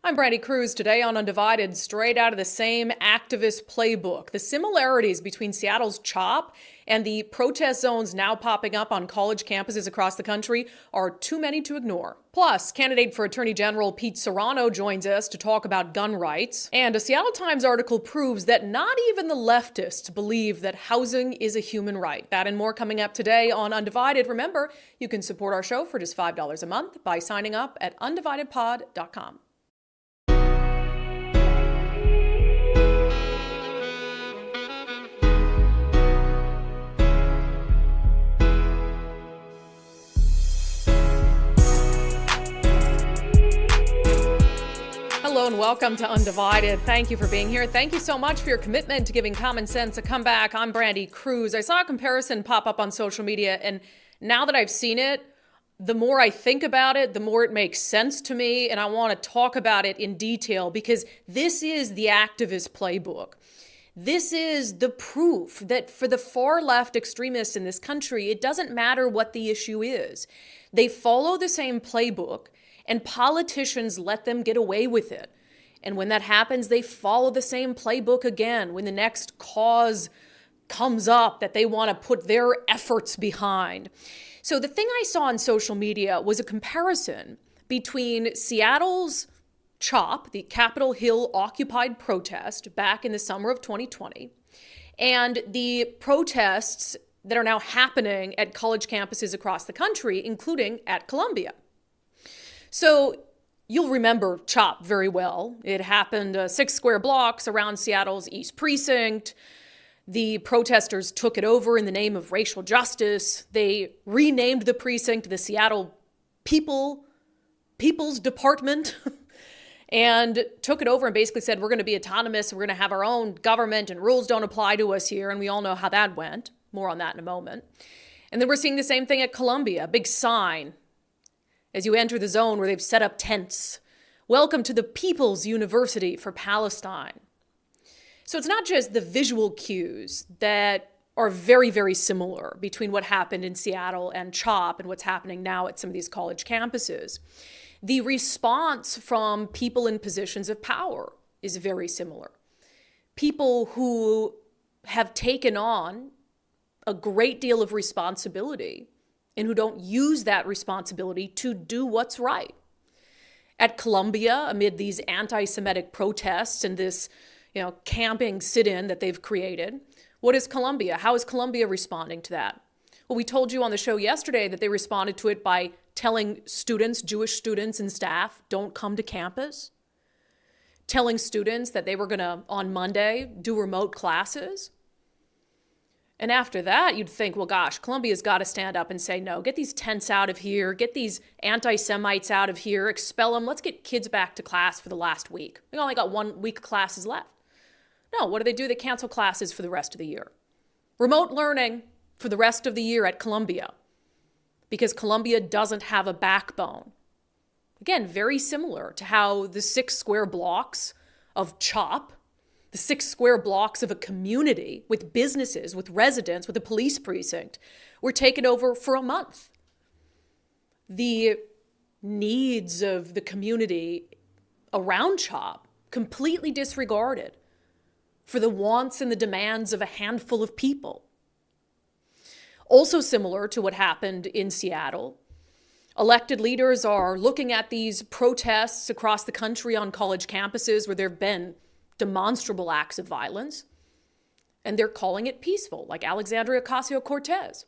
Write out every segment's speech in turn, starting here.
I'm Brandi Kruse. Today on Undivided, straight out of the same activist playbook. The similarities between Seattle's CHOP and the protest zones now popping up on college campuses across the country are too many to ignore. Plus, candidate for Attorney General Pete Serrano joins us to talk about gun rights. And a Seattle Times article proves that not even the leftists believe that housing is a human right. That and more coming up today on Undivided. Remember, you can support our show for just $5 a month by signing up at undividedpod.com. Hello and welcome to Undivided. Thank you for being here. Thank you so much for your commitment to giving common sense a comeback. I'm Brandi Kruse. I saw a comparison pop up on social media, and now that I've seen it, the more I think about it, the more it makes sense to me, and I want to talk about it in detail because this is the activist playbook. This is the proof that for the far left extremists in this country, it doesn't matter what the issue is. They follow the same playbook, and politicians let them get away with it. And when that happens, they follow the same playbook again when the next cause comes up that they want to put their efforts behind. So the thing I saw on social media was a comparison between Seattle's CHOP, the Capitol Hill Occupied protest back in the summer of 2020, and the protests that are now happening at college campuses across the country, including at Columbia. So you'll remember CHOP very well. It happened 6 square blocks around Seattle's East Precinct. The protesters took it over in the name of racial justice. They renamed the precinct the Seattle People's Department and took it over and basically said, we're going to be autonomous. We're going to have our own government and rules don't apply to us here. And we all know how that went. More on that in a moment. And then we're seeing the same thing at Columbia, a big sign as you enter the zone where they've set up tents. Welcome to the People's University for Palestine. So it's not just the visual cues that are very, very similar between what happened in Seattle and CHOP and what's happening now at some of these college campuses. The response from people in positions of power is very similar. People who have taken on a great deal of responsibility and who don't use that responsibility to do what's right. At Columbia, amid these anti-Semitic protests and this, camping sit-in that they've created, what is Columbia? How is Columbia responding to that? Well, we told you on the show yesterday that they responded to it by telling students, Jewish students and staff, don't come to campus. Telling students that they were going to, on Monday, do remote classes. And after that, you'd think, well, gosh, Columbia's got to stand up and say, no, get these tents out of here, get these anti-Semites out of here, expel them. Let's get kids back to class for the last week. We only got 1 week of classes left. No, what do? They cancel classes for the rest of the year. Remote learning for the rest of the year at Columbia because Columbia doesn't have a backbone. Again, very similar to how the 6 square blocks of CHOP, the 6 square blocks of a community with businesses, with residents, with a police precinct, were taken over for a month. The needs of the community around CHOP completely disregarded for the wants and the demands of a handful of people. Also similar to what happened in Seattle, elected leaders are looking at these protests across the country on college campuses where there have been demonstrable acts of violence, and they're calling it peaceful, like Alexandria Ocasio-Cortez.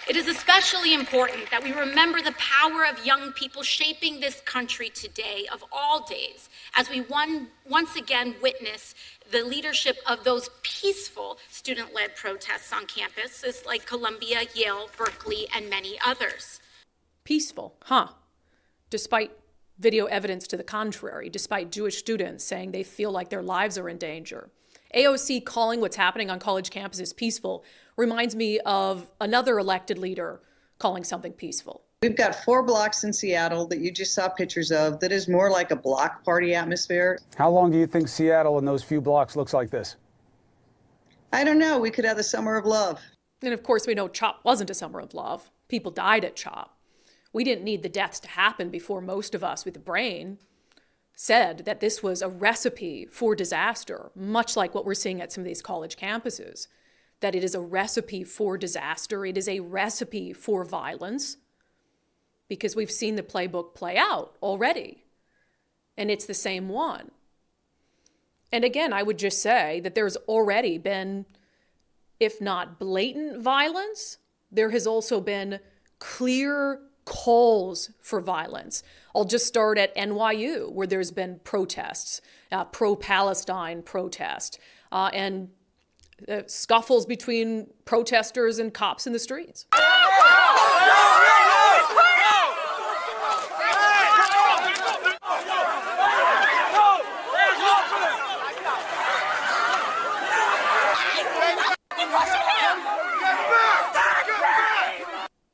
It is especially important that we remember the power of young people shaping this country today, of all days, as we once again witness the leadership of those peaceful student-led protests on campuses like Columbia, Yale, Berkeley, and many others. Peaceful, huh? Despite video evidence to the contrary, despite Jewish students saying they feel like their lives are in danger. AOC calling what's happening on college campuses peaceful reminds me of another elected leader calling something peaceful. We've got 4 blocks in Seattle that you just saw pictures of that is more like a block party atmosphere. How long do you think Seattle in those few blocks looks like this? I don't know. We could have the summer of love. And of course, we know CHOP wasn't a summer of love. People died at CHOP. We didn't need the deaths to happen before most of us with the brain said that this was a recipe for disaster, much like what we're seeing at some of these college campuses, that it is a recipe for disaster. It is a recipe for violence, because we've seen the playbook play out already, and it's the same one. And again, I would just say that there's already been, if not blatant violence, there has also been clear calls for violence. I'll just start at NYU, where there's been protests, pro-Palestine protest, and scuffles between protesters and cops in the streets.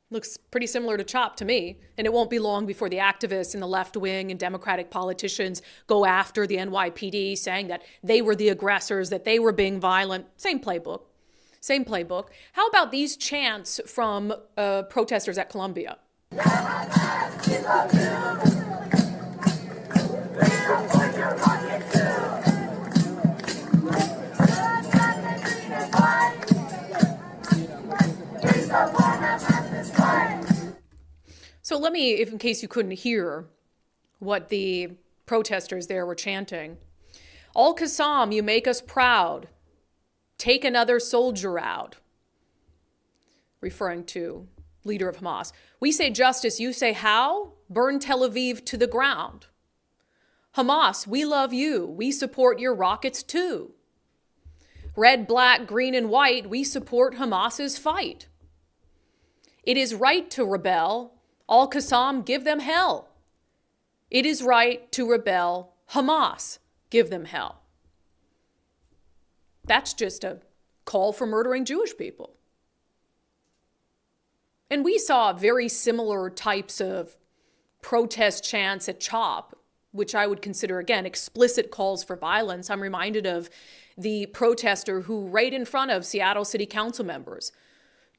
Looks pretty similar to CHOP to me, and it won't be long before the activists in the left wing and Democratic politicians go after the NYPD, saying that they were the aggressors, that they were being violent. Same playbook. Same playbook. How about these chants from protesters at Columbia? So let me, if in case you couldn't hear what the protesters there were chanting, Al-Qassam, you make us proud. Take another soldier out. Referring to leader of Hamas. We say justice, you say how? Burn Tel Aviv to the ground. Hamas, we love you. We support your rockets too. Red, black, green, and white, we support Hamas's fight. It is right to rebel. Al-Qassam, give them hell. It is right to rebel. Hamas, give them hell. That's just a call for murdering Jewish people. And we saw very similar types of protest chants at CHOP, which I would consider, again, explicit calls for violence. I'm reminded of the protester who, right in front of Seattle City Council members,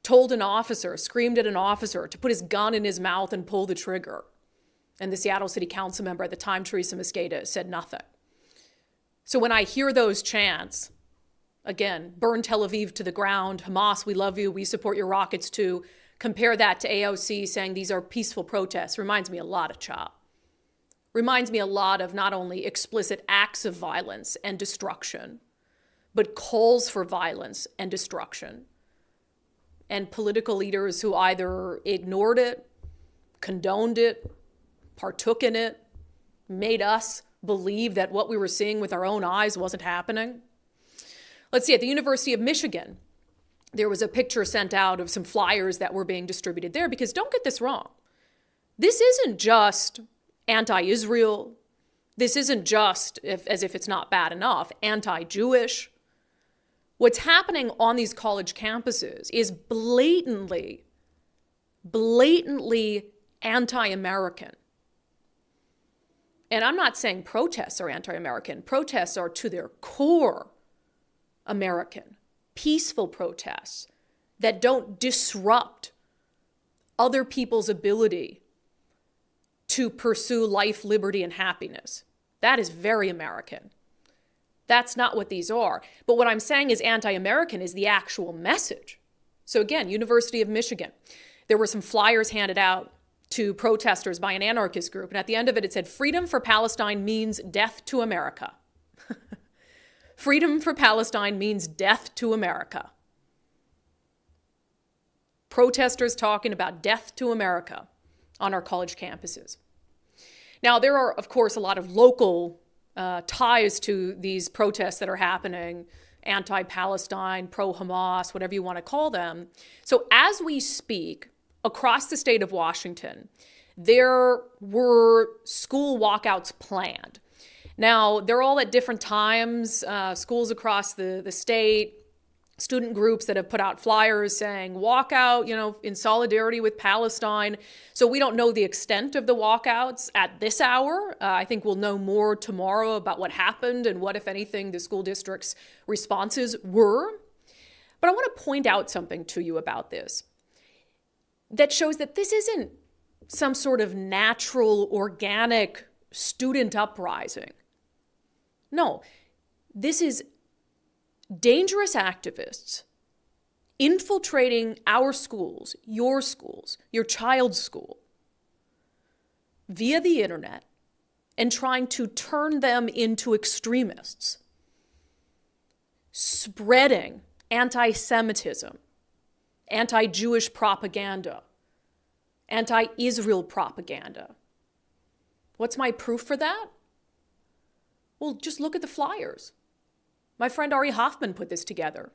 told an officer, screamed at an officer to put his gun in his mouth and pull the trigger. And the Seattle City Council member at the time, Teresa Mosqueda, said nothing. So when I hear those chants, again, burn Tel Aviv to the ground, Hamas, we love you, we support your rockets too, compare that to AOC saying these are peaceful protests, reminds me a lot of CHOP. Reminds me a lot of not only explicit acts of violence and destruction, but calls for violence and destruction. And political leaders who either ignored it, condoned it, partook in it, made us believe that what we were seeing with our own eyes wasn't happening. Let's see, at the University of Michigan, there was a picture sent out of some flyers that were being distributed there, because don't get this wrong. This isn't just anti-Israel. This isn't just, as if it's not bad enough, anti-Jewish. What's happening on these college campuses is blatantly anti-American. And I'm not saying protests are anti-American. Protests are to their core American. Peaceful protests that don't disrupt other people's ability to pursue life, liberty, and happiness. That is very American. That's not what these are. But what I'm saying is anti-American is the actual message. So again, University of Michigan, there were some flyers handed out to protesters by an anarchist group. And at the end of it, it said, freedom for Palestine means death to America. Freedom for Palestine means death to America. Protesters talking about death to America on our college campuses. Now, there are, of course, a lot of local ties to these protests that are happening, anti-Palestine, pro-Hamas, whatever you want to call them. So as we speak, across the state of Washington, there were school walkouts planned. Now, they're all at different times, schools across the state, student groups that have put out flyers saying walkout, in solidarity with Palestine. So we don't know the extent of the walkouts at this hour. I think we'll know more tomorrow about what happened and what, if anything, the school district's responses were. But I want to point out something to you about this that shows that this isn't some sort of natural, organic student uprising. No, this is dangerous activists infiltrating our schools, your child's school, via the internet, and trying to turn them into extremists, spreading anti-Semitism, anti-Jewish propaganda, anti-Israel propaganda. What's my proof for that? Well, just look at the flyers. My friend Ari Hoffman put this together.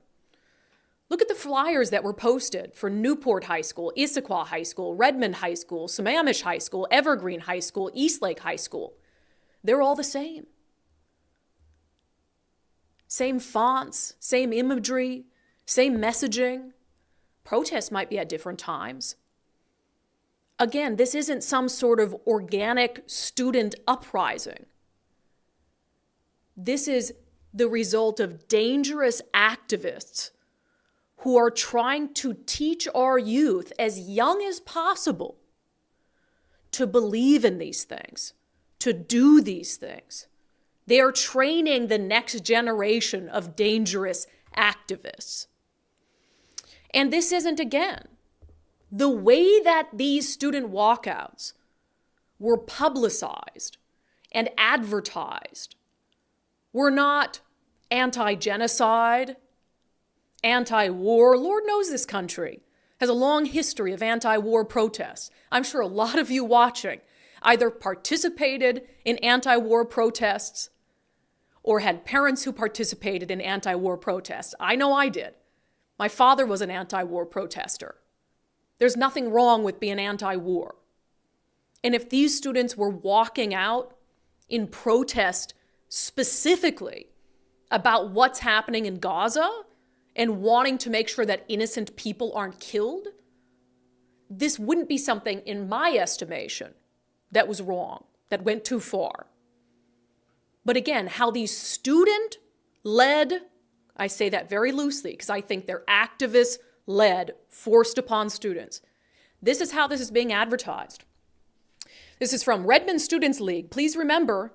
Look at the flyers that were posted for Newport High School, Issaquah High School, Redmond High School, Sammamish High School, Evergreen High School, Eastlake High School. They're all the same. Same fonts, same imagery, same messaging. Protests might be at different times. Again, this isn't some sort of organic student uprising. This is the result of dangerous activists who are trying to teach our youth as young as possible to believe in these things, to do these things. They are training the next generation of dangerous activists. And this isn't, again, the way that these student walkouts were publicized and advertised were not anti-genocide, anti-war. Lord knows this country has a long history of anti-war protests. I'm sure a lot of you watching either participated in anti-war protests or had parents who participated in anti-war protests. I know I did. My father was an anti-war protester. There's nothing wrong with being anti-war. And if these students were walking out in protest specifically about what's happening in Gaza and wanting to make sure that innocent people aren't killed, this wouldn't be something, in my estimation, that was wrong, that went too far. But again, how these student-led, I say that very loosely because I think they're activist-led, forced upon students. This is how this is being advertised. This is from Redmond Students League. Please remember,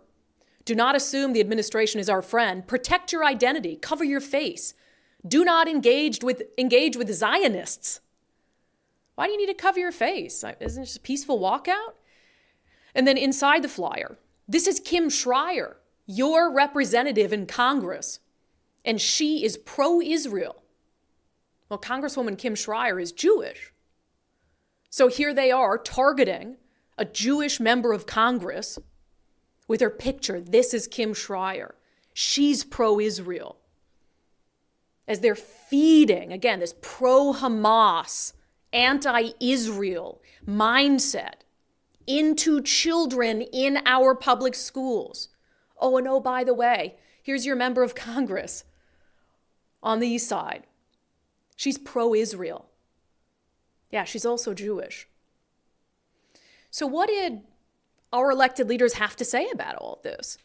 do not assume the administration is our friend. Protect your identity. Cover your face. Do not engage with Zionists. Why do you need to cover your face? Isn't it just a peaceful walkout? And then inside the flyer, this is Kim Schreier, your representative in Congress, and she is pro-Israel. Well, Congresswoman Kim Schreier is Jewish. So here they are targeting a Jewish member of Congress with her picture. This is Kim Schreier. She's pro-Israel. As they're feeding, again, this pro-Hamas, anti-Israel mindset into children in our public schools. Oh, and oh, by the way, here's your member of Congress on the east side. She's pro-Israel. Yeah, she's also Jewish. So what did our elected leaders have to say about all of this?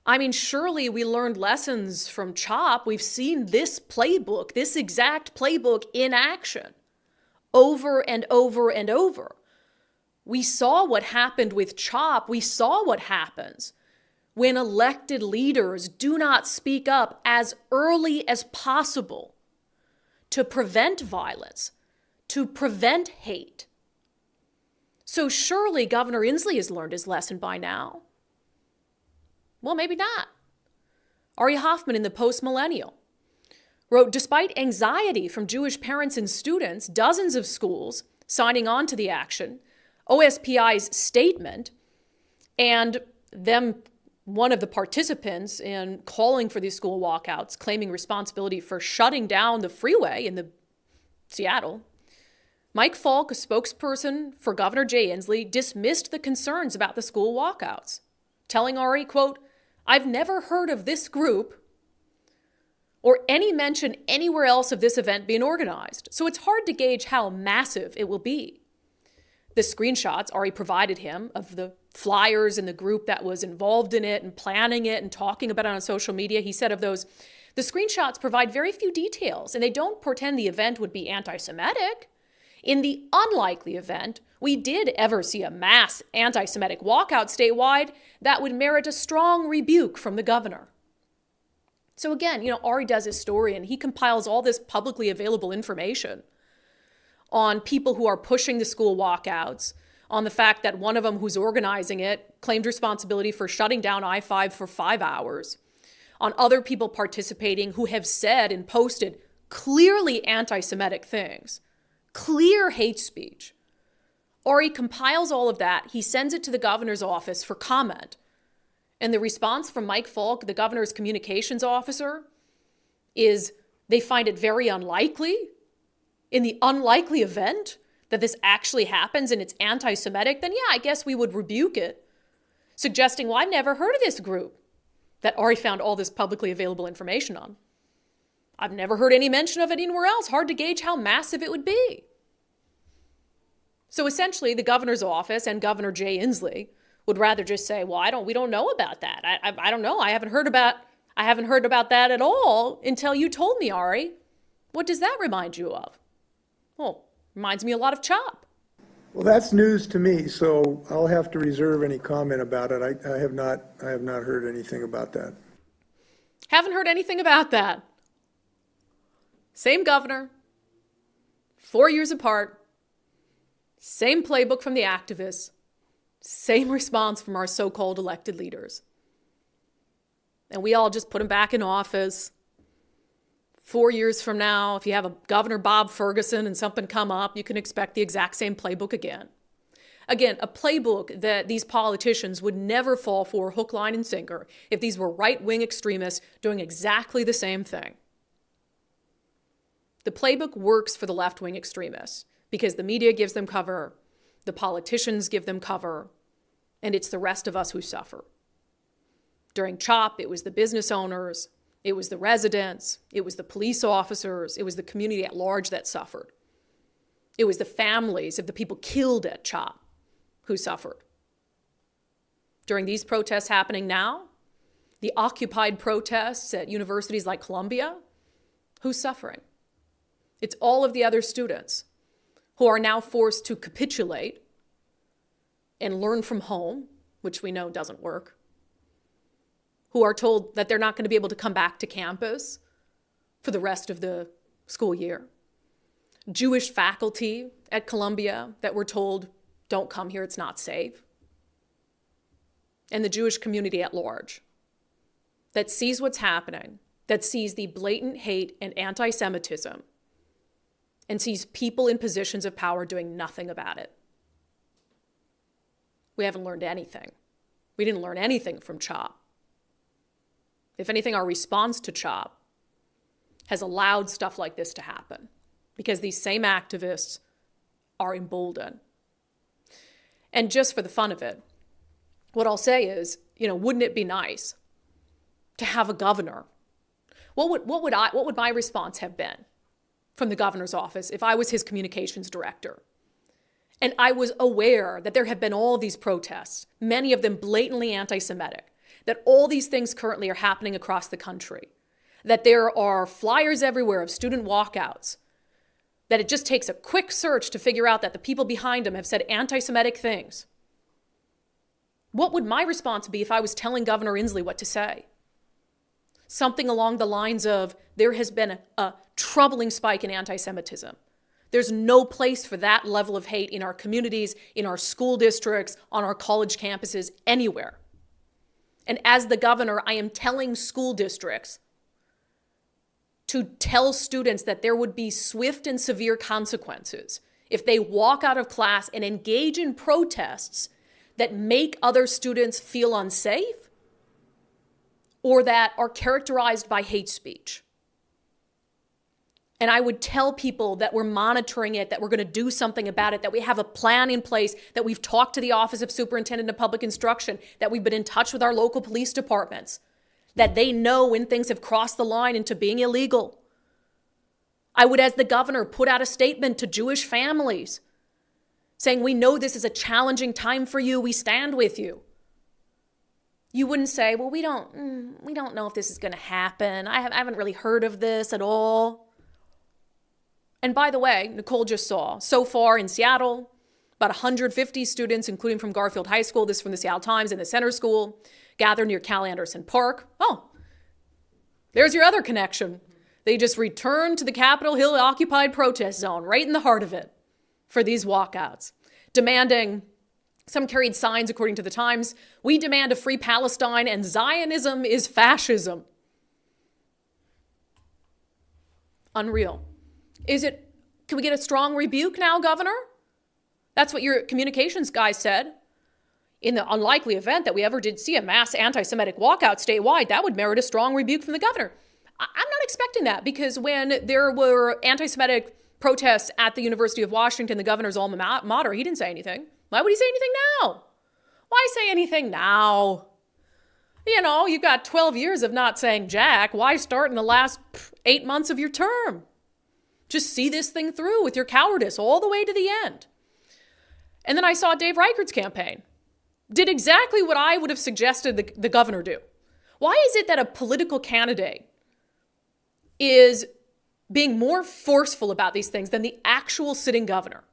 I mean, surely we learned lessons from CHOP. We've seen this playbook, this exact playbook in action over and over and over. We saw what happened with CHOP. We saw what happens when elected leaders do not speak up as early as possible to prevent violence, to prevent hate. So surely Governor Inslee has learned his lesson by now. Well, maybe not. Ari Hoffman in the Post-Millennial wrote, despite anxiety from Jewish parents and students, dozens of schools signing on to the action, OSPI's statement, and them, one of the participants in calling for these school walkouts, claiming responsibility for shutting down the freeway in Seattle. Mike Falk, a spokesperson for Governor Jay Inslee, dismissed the concerns about the school walkouts, telling Ari, quote, I've never heard of this group or any mention anywhere else of this event being organized, so it's hard to gauge how massive it will be. The screenshots Ari provided him of the flyers and the group that was involved in it and planning it and talking about it on social media, he said of those, the screenshots provide very few details and they don't portend the event would be anti-Semitic. In the unlikely event we did ever see a mass anti-Semitic walkout statewide, that would merit a strong rebuke from the governor. So again, Ari does his story and he compiles all this publicly available information on people who are pushing the school walkouts, on the fact that one of them who's organizing it claimed responsibility for shutting down I-5 for 5 hours, on other people participating who have said and posted clearly anti-Semitic things, clear hate speech. Ari compiles all of that. He sends it to the governor's office for comment. And the response from Mike Falk, the governor's communications officer, is they find it very unlikely. In the unlikely event that this actually happens and it's anti-Semitic, then yeah, I guess we would rebuke it. Suggesting, well, I've never heard of this group that Ari found all this publicly available information on. I've never heard any mention of it anywhere else. Hard to gauge how massive it would be. So essentially, the governor's office and Governor Jay Inslee would rather just say, well, we don't know about that. I don't know. I haven't heard about that at all until you told me, Ari. What does that remind you of? Well, reminds me a lot of CHOP. Well, that's news to me, so I'll have to reserve any comment about it. I have not heard anything about that. Haven't heard anything about that. Same governor, 4 years apart, same playbook from the activists, same response from our so-called elected leaders. And we all just put them back in office. 4 years from now, if you have a Governor Bob Ferguson and something come up, you can expect the exact same playbook again. Again, a playbook that these politicians would never fall for hook, line, and sinker if these were right-wing extremists doing exactly the same thing. The playbook works for the left-wing extremists because the media gives them cover, the politicians give them cover, and it's the rest of us who suffer. During CHOP, it was the business owners, it was the residents, it was the police officers, it was the community at large that suffered. It was the families of the people killed at CHOP who suffered. During these protests happening now, the occupied protests at universities like Columbia, who's suffering? It's all of the other students who are now forced to capitulate and learn from home, which we know doesn't work, who are told that they're not going to be able to come back to campus for the rest of the school year. Jewish faculty at Columbia that were told, don't come here, it's not safe. And the Jewish community at large that sees what's happening, that sees the blatant hate and anti-Semitism, and sees people in positions of power doing nothing about it. We haven't learned anything. We didn't learn anything from CHOP. If anything, our response to CHOP has allowed stuff like this to happen because these same activists are emboldened. And just for the fun of it, what I'll say is, wouldn't it be nice to have a governor? What would my response have been from the governor's office if I was his communications director? And I was aware that there have been all these protests, many of them blatantly anti-Semitic, that all these things currently are happening across the country, that there are flyers everywhere of student walkouts, that it just takes a quick search to figure out that the people behind them have said anti-Semitic things. What would my response be if I was telling Governor Inslee what to say? Something along the lines of, there has been a troubling spike in anti-Semitism. There's no place for that level of hate in our communities, in our school districts, on our college campuses, anywhere. And as the governor, I am telling school districts to tell students that there would be swift and severe consequences if they walk out of class and engage in protests that make other students feel unsafe or that are characterized by hate speech. And I would tell people that we're monitoring it, that we're going to do something about it, that we have a plan in place, that we've talked to the Office of Superintendent of Public Instruction, that we've been in touch with our local police departments, that they know when things have crossed the line into being illegal. I would, as the governor, put out a statement to Jewish families saying, we know this is a challenging time for you, we stand with you. You wouldn't say, well, we don't know if this is going to happen. I haven't really heard of this at all. And by the way, Nicole just saw, so far in Seattle, About 150 students, including from Garfield High School, this is from the Seattle Times, and the Center School, gathered near Cal Anderson Park. Oh, there's your other connection. They just returned to the Capitol Hill occupied protest zone, right in the heart of it, for these walkouts, demanding, some carried signs according to the Times, "We demand a free Palestine and Zionism is fascism." Unreal. Can we get a strong rebuke now, Governor? That's what your communications guys said. In the unlikely event that we ever did see a mass anti-Semitic walkout statewide, that would merit a strong rebuke from the governor. I'm not expecting that, because when there were anti-Semitic protests at the University of Washington, the governor's alma mater, he didn't say anything. Why would he say anything now? Why say anything now? You know, you've got 12 years of not saying jack. Why start in the last 8 months of your term? Just see this thing through with your cowardice all the way to the end. And then I saw Dave Reichert's campaign. Did exactly what I would have suggested the governor do. Why is it that a political candidate is being more forceful about these things than the actual sitting governor?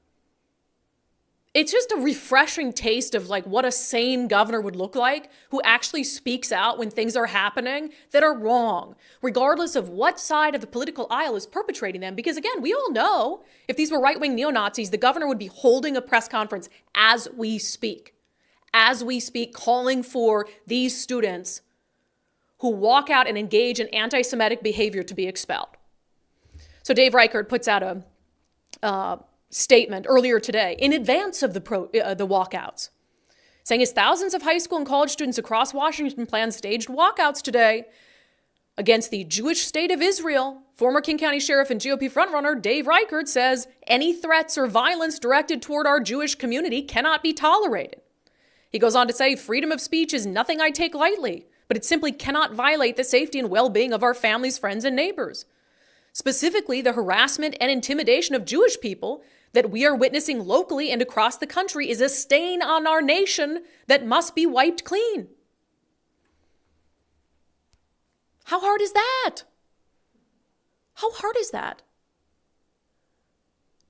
It's just a refreshing taste of like what a sane governor would look like, who actually speaks out when things are happening that are wrong, regardless of what side of the political aisle is perpetrating them. Because again, we all know if these were right-wing neo-Nazis, the governor would be holding a press conference as we speak, calling for these students who walk out and engage in anti-Semitic behavior to be expelled. So Dave Reichert puts out a statement earlier today in advance of the walkouts, saying as thousands of high school and college students across Washington plan staged walkouts today against the Jewish state of Israel, former King County Sheriff and GOP frontrunner Dave Reichert says any threats or violence directed toward our Jewish community cannot be tolerated. He goes on to say, freedom of speech is nothing I take lightly, but it simply cannot violate the safety and well-being of our families, friends, and neighbors. Specifically, the harassment and intimidation of Jewish people that we are witnessing locally and across the country is a stain on our nation that must be wiped clean. How hard is that? How hard is that?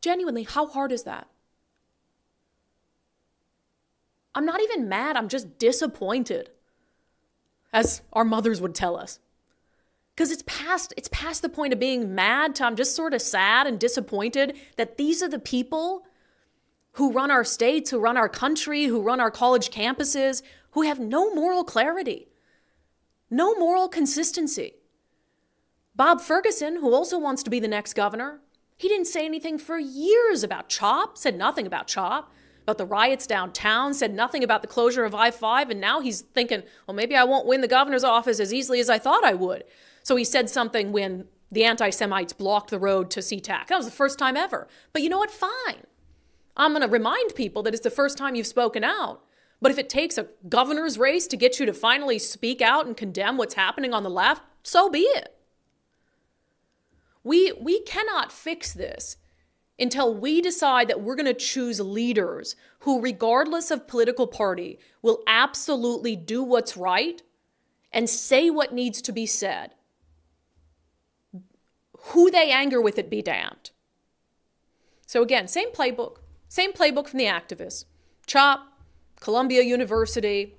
Genuinely, how hard is that? I'm not even mad, I'm just disappointed, as our mothers would tell us. Because it's past the point of being mad to I'm just sort of sad and disappointed that these are the people who run our states, who run our country, who run our college campuses, who have no moral clarity, no moral consistency. Bob Ferguson, who also wants to be the next governor, he didn't say anything for years about CHOP, said nothing about CHOP, about the riots downtown, said nothing about the closure of I-5, and now he's thinking, well, maybe I won't win the governor's office as easily as I thought I would. So he said something when the anti-Semites blocked the road to SeaTac. That was the first time ever. But you know what? Fine. I'm going to remind people that it's the first time you've spoken out. But if it takes a governor's race to get you to finally speak out and condemn what's happening on the left, so be it. We cannot fix this until we decide that we're going to choose leaders who, regardless of political party, will absolutely do what's right and say what needs to be said. Who they anger with it be damned. So again, same playbook from the activists. CHOP, Columbia University.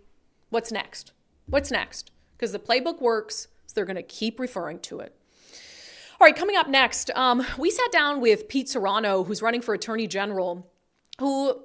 What's next? Because the playbook works, so they're going to keep referring to it. All right, coming up next, we sat down with Pete Serrano, who's running for Attorney General, who,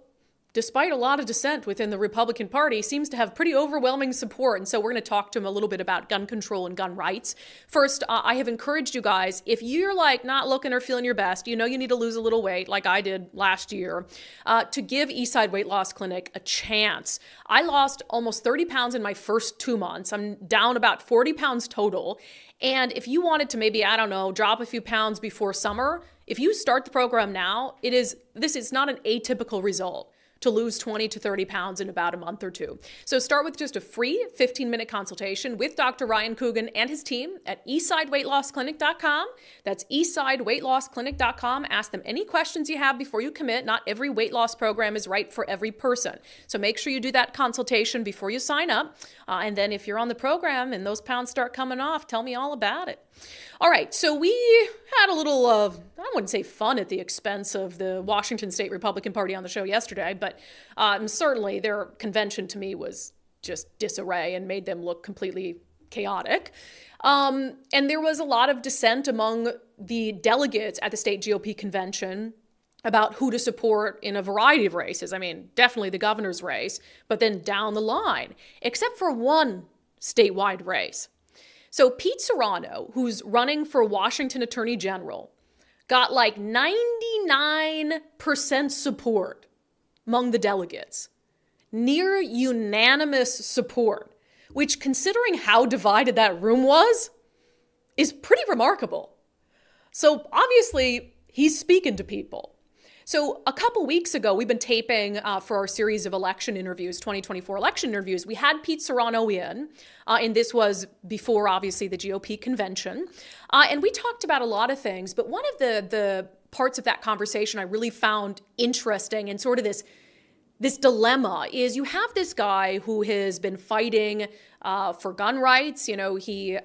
despite a lot of dissent within the Republican Party, seems to have pretty overwhelming support. And so we're going to talk to him a little bit about gun control and gun rights. First, I have encouraged you guys, if you're like not looking or feeling your best, you know you need to lose a little weight like I did last year, to give Eastside Weight Loss Clinic a chance. I lost almost 30 pounds in my first 2 months. I'm down about 40 pounds total. And if you wanted to maybe, drop a few pounds before summer, if you start the program now, this is not an atypical result to lose 20 to 30 pounds in about a month or two. So start with just a free 15-minute consultation with Dr. Ryan Coogan and his team at eastsideweightlossclinic.com. That's eastsideweightlossclinic.com. Ask them any questions you have before you commit. Not every weight loss program is right for every person. So make sure you do that consultation before you sign up. And then if you're on the program and those pounds start coming off, tell me all about it. All right, so we had a little I wouldn't say fun at the expense of the Washington State Republican Party on the show yesterday, but certainly their convention to me was just disarray and made them look completely chaotic. And there was a lot of dissent among the delegates at the state GOP convention about who to support in a variety of races. I mean, definitely the governor's race, but then down the line, except for one statewide race. So Pete Serrano, who's running for Washington Attorney General, got like 99% support among the delegates. Near unanimous support, which, considering how divided that room was, is pretty remarkable. So obviously, he's speaking to people. So a couple weeks ago, we've been taping for our series of election interviews, 2024 election interviews. We had Pete Serrano in, and this was before, obviously, the GOP convention. And we talked about a lot of things, but one of the parts of that conversation I really found interesting and sort of this dilemma is you have this guy who has been fighting for gun rights. You know, he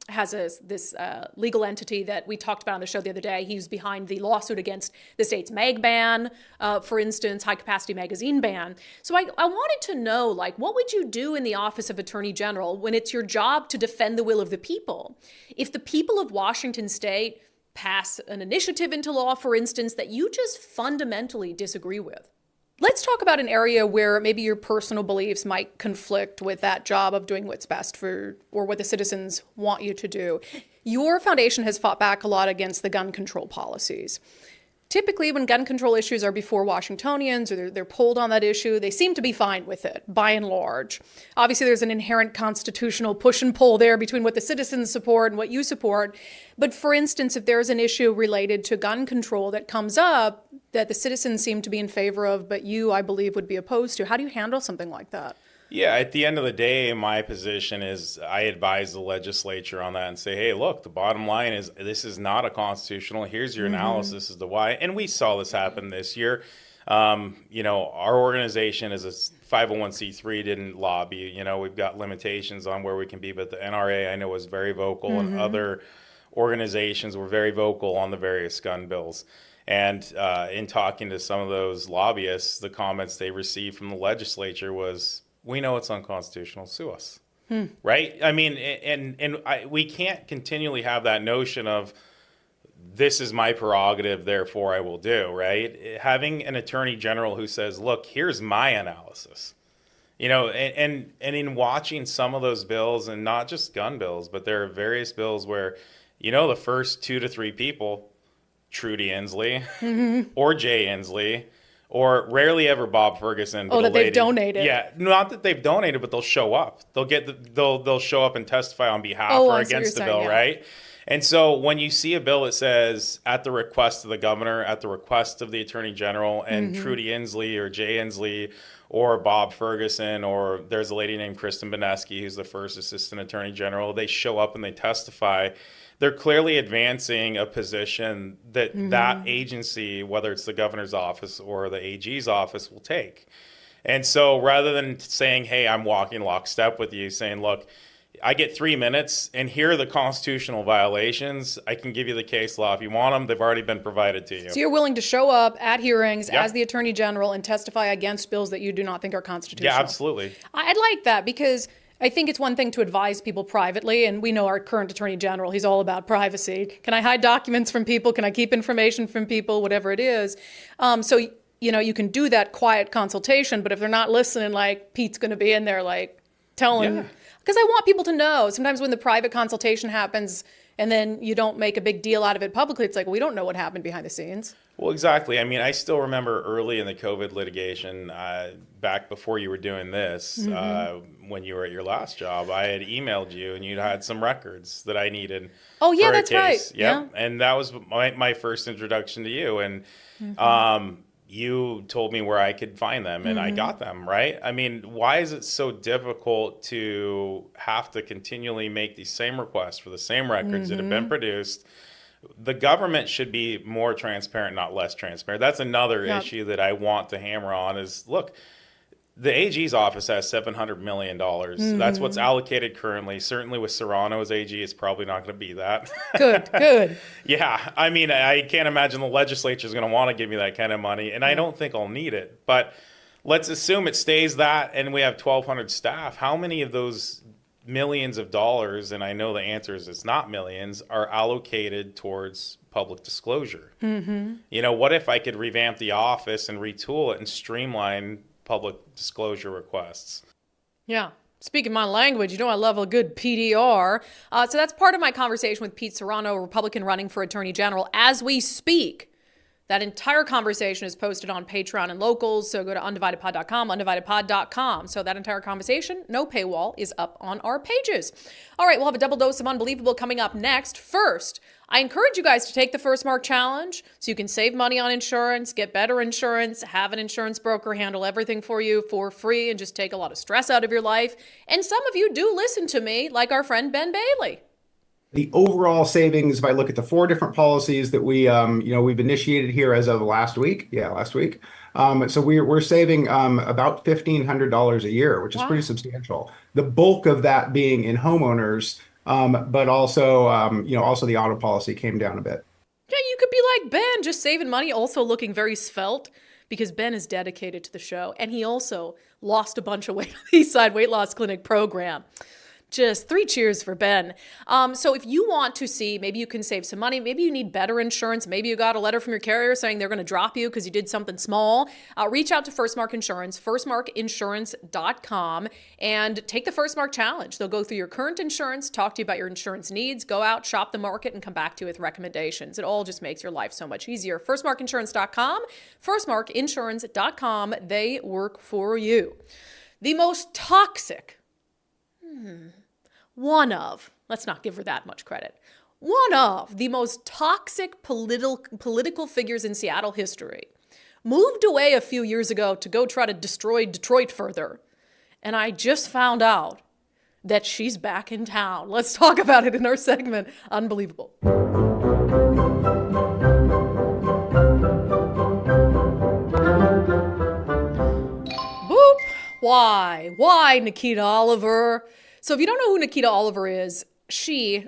has this legal entity that we talked about on the show the other day. He's behind the lawsuit against the state's mag ban, for instance, high capacity magazine ban. So I wanted to know, like, what would you do in the office of Attorney General when it's your job to defend the will of the people? If the people of Washington State pass an initiative into law, for instance, that you just fundamentally disagree with. Let's talk about an area where maybe your personal beliefs might conflict with that job of doing what's best for, or what the citizens want you to do. Your foundation has fought back a lot against the gun control policies. Typically, when gun control issues are before Washingtonians or they're polled on that issue, they seem to be fine with it, by and large. Obviously, there's an inherent constitutional push and pull there between what the citizens support and what you support. But for instance, if there's an issue related to gun control that comes up that the citizens seem to be in favor of, but you, I believe, would be opposed to, how do you handle something like that? Yeah, at the end of the day, my position is I advise the legislature on that and say, hey, look, the bottom line is this is not a constitutional. Here's your analysis as to why. And we saw this happen this year. You know, our organization is a 501c3, didn't lobby. You know, we've got limitations on where we can be, but the NRA, I know, was very vocal, and other organizations were very vocal on the various gun bills. And in talking to some of those lobbyists, the comments they received from the legislature was, we know it's unconstitutional, sue us. Right? I mean, we can't continually have that notion of this is my prerogative, therefore I will do, right? Having an attorney general who says, look, here's my analysis. You know, and in watching some of those bills, and not just gun bills, but there are various bills where, you know, the first 2 to 3 people, Trudy Inslee or Jay Inslee, or rarely ever Bob Ferguson. Oh, that they've donated. Yeah, not that they've donated, but they'll show up. They'll show up and testify on behalf or against the bill, right? And so when you see a bill that says at the request of the governor, at the request of the attorney general, and Trudy Inslee or Jay Inslee or Bob Ferguson, or there's a lady named Kristen Beneski who's the first assistant attorney general, they show up and they testify. They're clearly advancing a position that that agency, whether it's the governor's office or the AG's office, will take. And so rather than saying, hey, I'm walking lockstep with you, saying, look, I get 3 minutes, and here are the constitutional violations. I can give you the case law. If you want them, they've already been provided to you. So you're willing to show up at hearings as the attorney general and testify against bills that you do not think are constitutional? Yeah, absolutely. I'd like that, because I think it's one thing to advise people privately, and we know our current attorney general, he's all about privacy. Can I hide documents from people? Can I keep information from people? Whatever it is. So, you know, you can do that quiet consultation, but if they're not listening, like Pete's going to be in there, like telling, because I want people to know. Sometimes when the private consultation happens and then you don't make a big deal out of it publicly, it's like, we don't know what happened behind the scenes. Well, exactly. I mean, I still remember early in the COVID litigation, back before you were doing this, when you were at your last job, I had emailed you and you'd had some records that I needed. Oh, yeah, for a that's case. right. Yep. Yeah. And that was my first introduction to you. And you told me where I could find them, and I got them, right? I mean, why is it so difficult to have to continually make these same requests for the same records that have been produced? The government should be more transparent, not less transparent. That's another issue that I want to hammer on is, look, The AG's office has $700 million. That's what's allocated currently. Certainly with Serrano as AG, it's probably not going to be that. Good. Yeah, I mean, I can't imagine the legislature is going to want to give me that kind of money, and I don't think I'll need it. But let's assume it stays that, and we have 1,200 staff. How many of those millions of dollars, and I know the answer is it's not millions, are allocated towards public disclosure? You know, what if I could revamp the office and retool it and streamline public disclosure requests? Yeah. Speaking my language, you know I love a good PDR. So that's part of my conversation with Pete Serrano, a Republican running for Attorney General, as we speak. That entire conversation is posted on Patreon and Locals, so go to undividedpod.com, undividedpod.com. So that entire conversation, no paywall, is up on our pages. All right, we'll have a double dose of Unbelievable coming up next. First, I encourage you guys to take the First Mark Challenge so you can save money on insurance, get better insurance, have an insurance broker handle everything for you for free, and just take a lot of stress out of your life. And some of you do listen to me, like our friend Ben Bailey. The overall savings, if I look at the 4 different policies that we've initiated here as of last week. So we're saving about $1,500 a year, which is pretty substantial. The bulk of that being in homeowners, but also the auto policy came down a bit. Yeah, you could be like Ben, just saving money, also looking very svelte, because Ben is dedicated to the show, and he also lost a bunch of weight on the Eastside Weight Loss Clinic program. Just 3 cheers for Ben. So if you want to see, maybe you can save some money, maybe you need better insurance, maybe you got a letter from your carrier saying they're going to drop you because you did something small, reach out to First Mark Insurance, firstmarkinsurance.com, and take the First Mark Challenge. They'll go through your current insurance, talk to you about your insurance needs, go out, shop the market, and come back to you with recommendations. It all just makes your life so much easier. Firstmarkinsurance.com, firstmarkinsurance.com, they work for you. The most toxic, let's not give her that much credit, one of the most toxic political figures in Seattle history moved away a few years ago to go try to destroy Detroit further. And I just found out that she's back in town. Let's talk about it in our segment, Unbelievable. Boop. Why Nikita Oliver? So if you don't know who Nikita Oliver is, she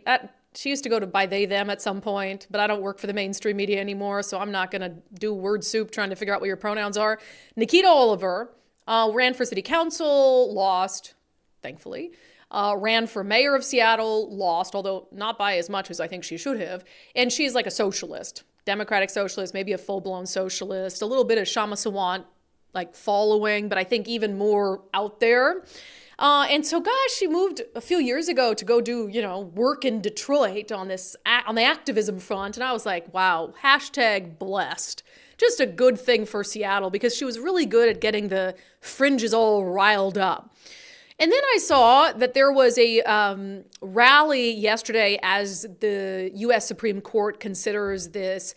used to go to by they, them at some point, but I don't work for the mainstream media anymore, so I'm not going to do word soup trying to figure out what your pronouns are. Nikita Oliver ran for city council, lost, thankfully. Ran for mayor of Seattle, lost, although not by as much as I think she should have. And she's like a socialist, democratic socialist, maybe a full-blown socialist, a little bit of Shama Sawant like following, but I think even more out there. And so, gosh, she moved a few years ago to go do, work in Detroit on the activism front. And I was like, wow, #blessed. Just a good thing for Seattle because she was really good at getting the fringes all riled up. And then I saw that there was a rally yesterday as the U.S. Supreme Court considers this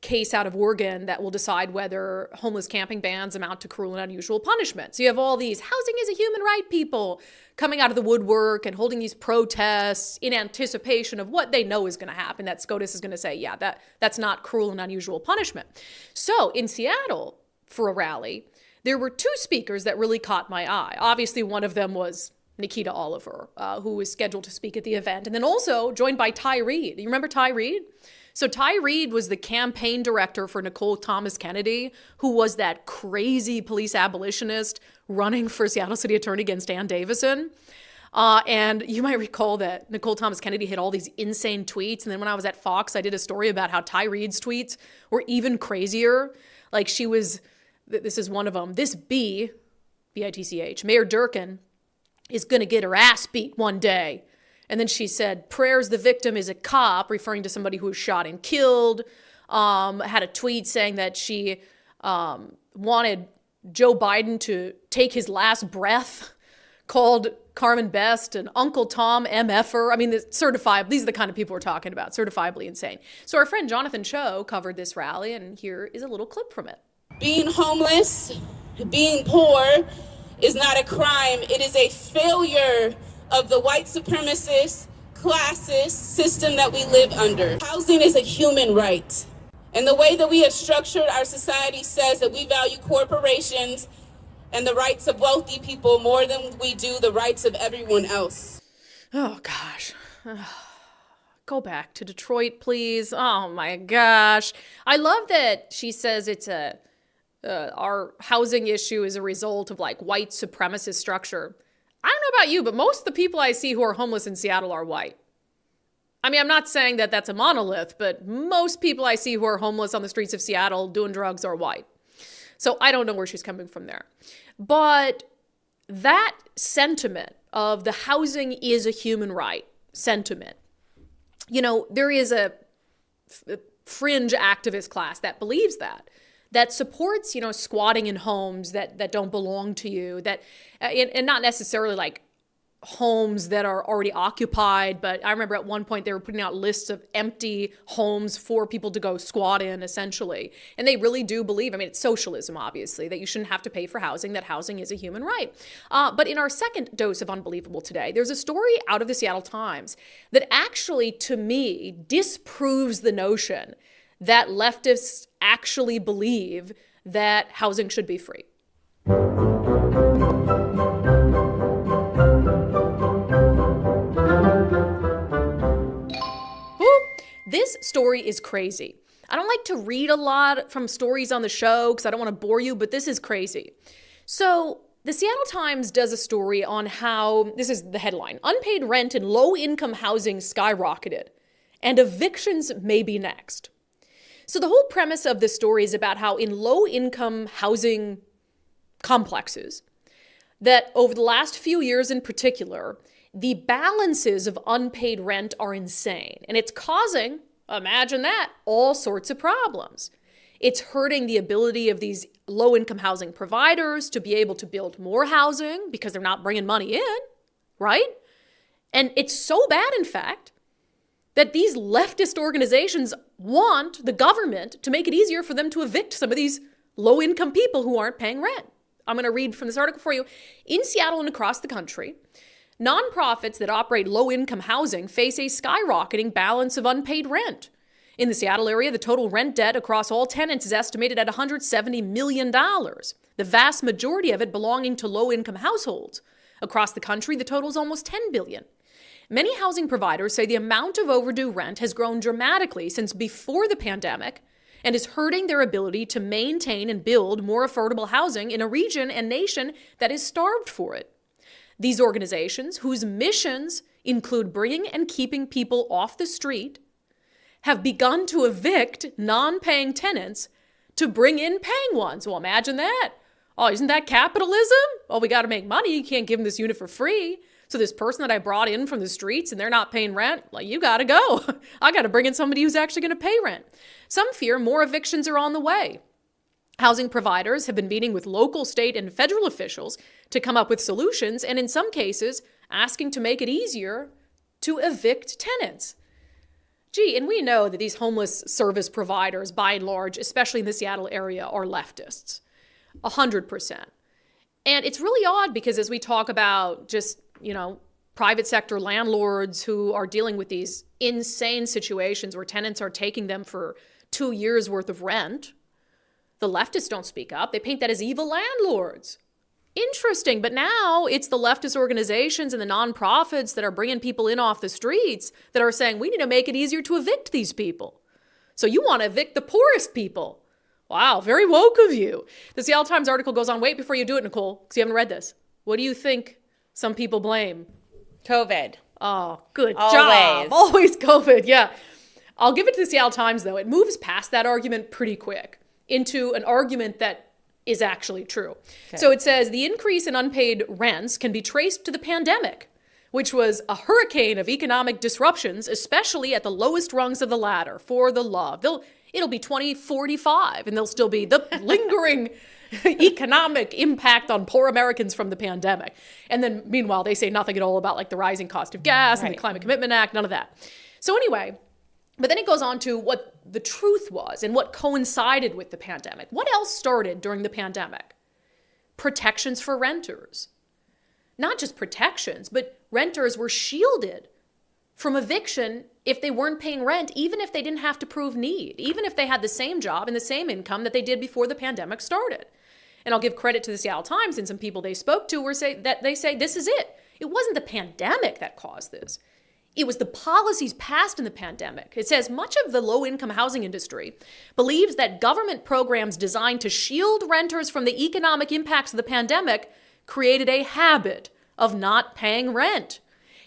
case out of Oregon that will decide whether homeless camping bans amount to cruel and unusual punishment. So you have all these housing is a human right people coming out of the woodwork and holding these protests in anticipation of what they know is going to happen, that SCOTUS is going to say, yeah, that's not cruel and unusual punishment. So in Seattle, for a rally, there were 2 speakers that really caught my eye. Obviously, one of them was Nikita Oliver, who was scheduled to speak at the event, and then also joined by Ty Reed. You remember Ty Reed? So Ty Reed was the campaign director for Nicole Thomas Kennedy, who was that crazy police abolitionist running for Seattle City Attorney against Ann Davison. And you might recall that Nicole Thomas Kennedy had all these insane tweets. And then when I was at Fox, I did a story about how Ty Reed's tweets were even crazier. Like this is one of them. This B-I-T-C-H, Mayor Durkin is going to get her ass beat one day. And then she said, prayers the victim is a cop, referring to somebody who was shot and killed. Had a tweet saying that she wanted Joe Biden to take his last breath, called Carmen Best and Uncle Tom MFer. I mean, these are the kind of people we're talking about, certifiably insane. So our friend Jonathan Cho covered this rally, and here is a little clip from it. Being homeless, being poor is not a crime. It is a failure of the white supremacist, classist system that we live under. Housing is a human right. And the way that we have structured our society says that we value corporations and the rights of wealthy people more than we do the rights of everyone else. Oh, gosh. Go back to Detroit, please. Oh, my gosh. I love that she says it's our housing issue is a result of like white supremacist structure. I don't know about you, but most of the people I see who are homeless in Seattle are white. I mean, I'm not saying that that's a monolith, but most people I see who are homeless on the streets of Seattle doing drugs are white. So I don't know where she's coming from there. But that sentiment of the housing is a human right sentiment, you know, there is a fringe activist class that believes that supports, you know, squatting in homes that don't belong to you, that and not necessarily like homes that are already occupied, but I remember at one point they were putting out lists of empty homes for people to go squat in, essentially. And they really do believe, I mean, it's socialism, obviously, that you shouldn't have to pay for housing, that housing is a human right. But in our second dose of Unbelievable today, there's a story out of the Seattle Times that actually, to me, disproves the notion that leftists actually believe that housing should be free. This story is crazy. I don't like to read a lot from stories on the show because I don't want to bore you, but this is crazy. So the Seattle Times does a story on how, this is the headline, unpaid rent in low-income housing skyrocketed, and evictions may be next. So the whole premise of this story is about how in low-income housing complexes, that over the last few years in particular, the balances of unpaid rent are insane. And it's causing, imagine that, all sorts of problems. It's hurting the ability of these low-income housing providers to be able to build more housing because they're not bringing money in, right? And it's so bad, in fact, that these leftist organizations want the government to make it easier for them to evict some of these low-income people who aren't paying rent. I'm going to read from this article for you. In Seattle and across the country, nonprofits that operate low-income housing face a skyrocketing balance of unpaid rent. In the Seattle area, the total rent debt across all tenants is estimated at $170 million, the vast majority of it belonging to low-income households. Across the country, the total is almost $10 billion. Many housing providers say the amount of overdue rent has grown dramatically since before the pandemic and is hurting their ability to maintain and build more affordable housing in a region and nation that is starved for it. These organizations, whose missions include bringing and keeping people off the street, have begun to evict non-paying tenants to bring in paying ones. Well, imagine that. Oh, isn't that capitalism? Oh, we got to make money. You can't give them this unit for free. So this person that I brought in from the streets and they're not paying rent, like, you got to go. I got to bring in somebody who's actually going to pay rent. Some fear more evictions are on the way. Housing providers have been meeting with local, state, and federal officials to come up with solutions, and in some cases, asking to make it easier to evict tenants. Gee, and we know that these homeless service providers, by and large, especially in the Seattle area, are leftists. 100%. And it's really odd because as we talk about just, private sector landlords who are dealing with these insane situations where tenants are taking them for 2 years worth of rent, the leftists don't speak up. They paint that as evil landlords. Interesting, but now it's the leftist organizations and the nonprofits that are bringing people in off the streets that are saying we need to make it easier to evict these people. So you want to evict the poorest people. Wow, very woke of you. The Seattle Times article goes on. Wait before you do it, Nicole, because you haven't read this. What do you think some people blame? COVID. Oh, good job. Always COVID, yeah. I'll give it to the Seattle Times, though. It moves past that argument pretty quick into an argument that is actually true. Okay. So it says the increase in unpaid rents can be traced to the pandemic, which was a hurricane of economic disruptions, especially at the lowest rungs of the ladder. For the love. It'll be 2045, and there'll still be the lingering economic impact on poor Americans from the pandemic. And then, meanwhile, they say nothing at all about like the rising cost of gas and the Climate Commitment Act, none of that. So anyway, but then it goes on to what the truth was and what coincided with the pandemic. What else started during the pandemic? Protections for renters. Not just protections, but renters were shielded from eviction if they weren't paying rent, even if they didn't have to prove need, even if they had the same job and the same income that they did before the pandemic started. And I'll give credit to the Seattle Times and some people they spoke to they say this is it. It wasn't the pandemic that caused this. It was the policies passed in the pandemic. It says much of the low-income housing industry believes that government programs designed to shield renters from the economic impacts of the pandemic created a habit of not paying rent.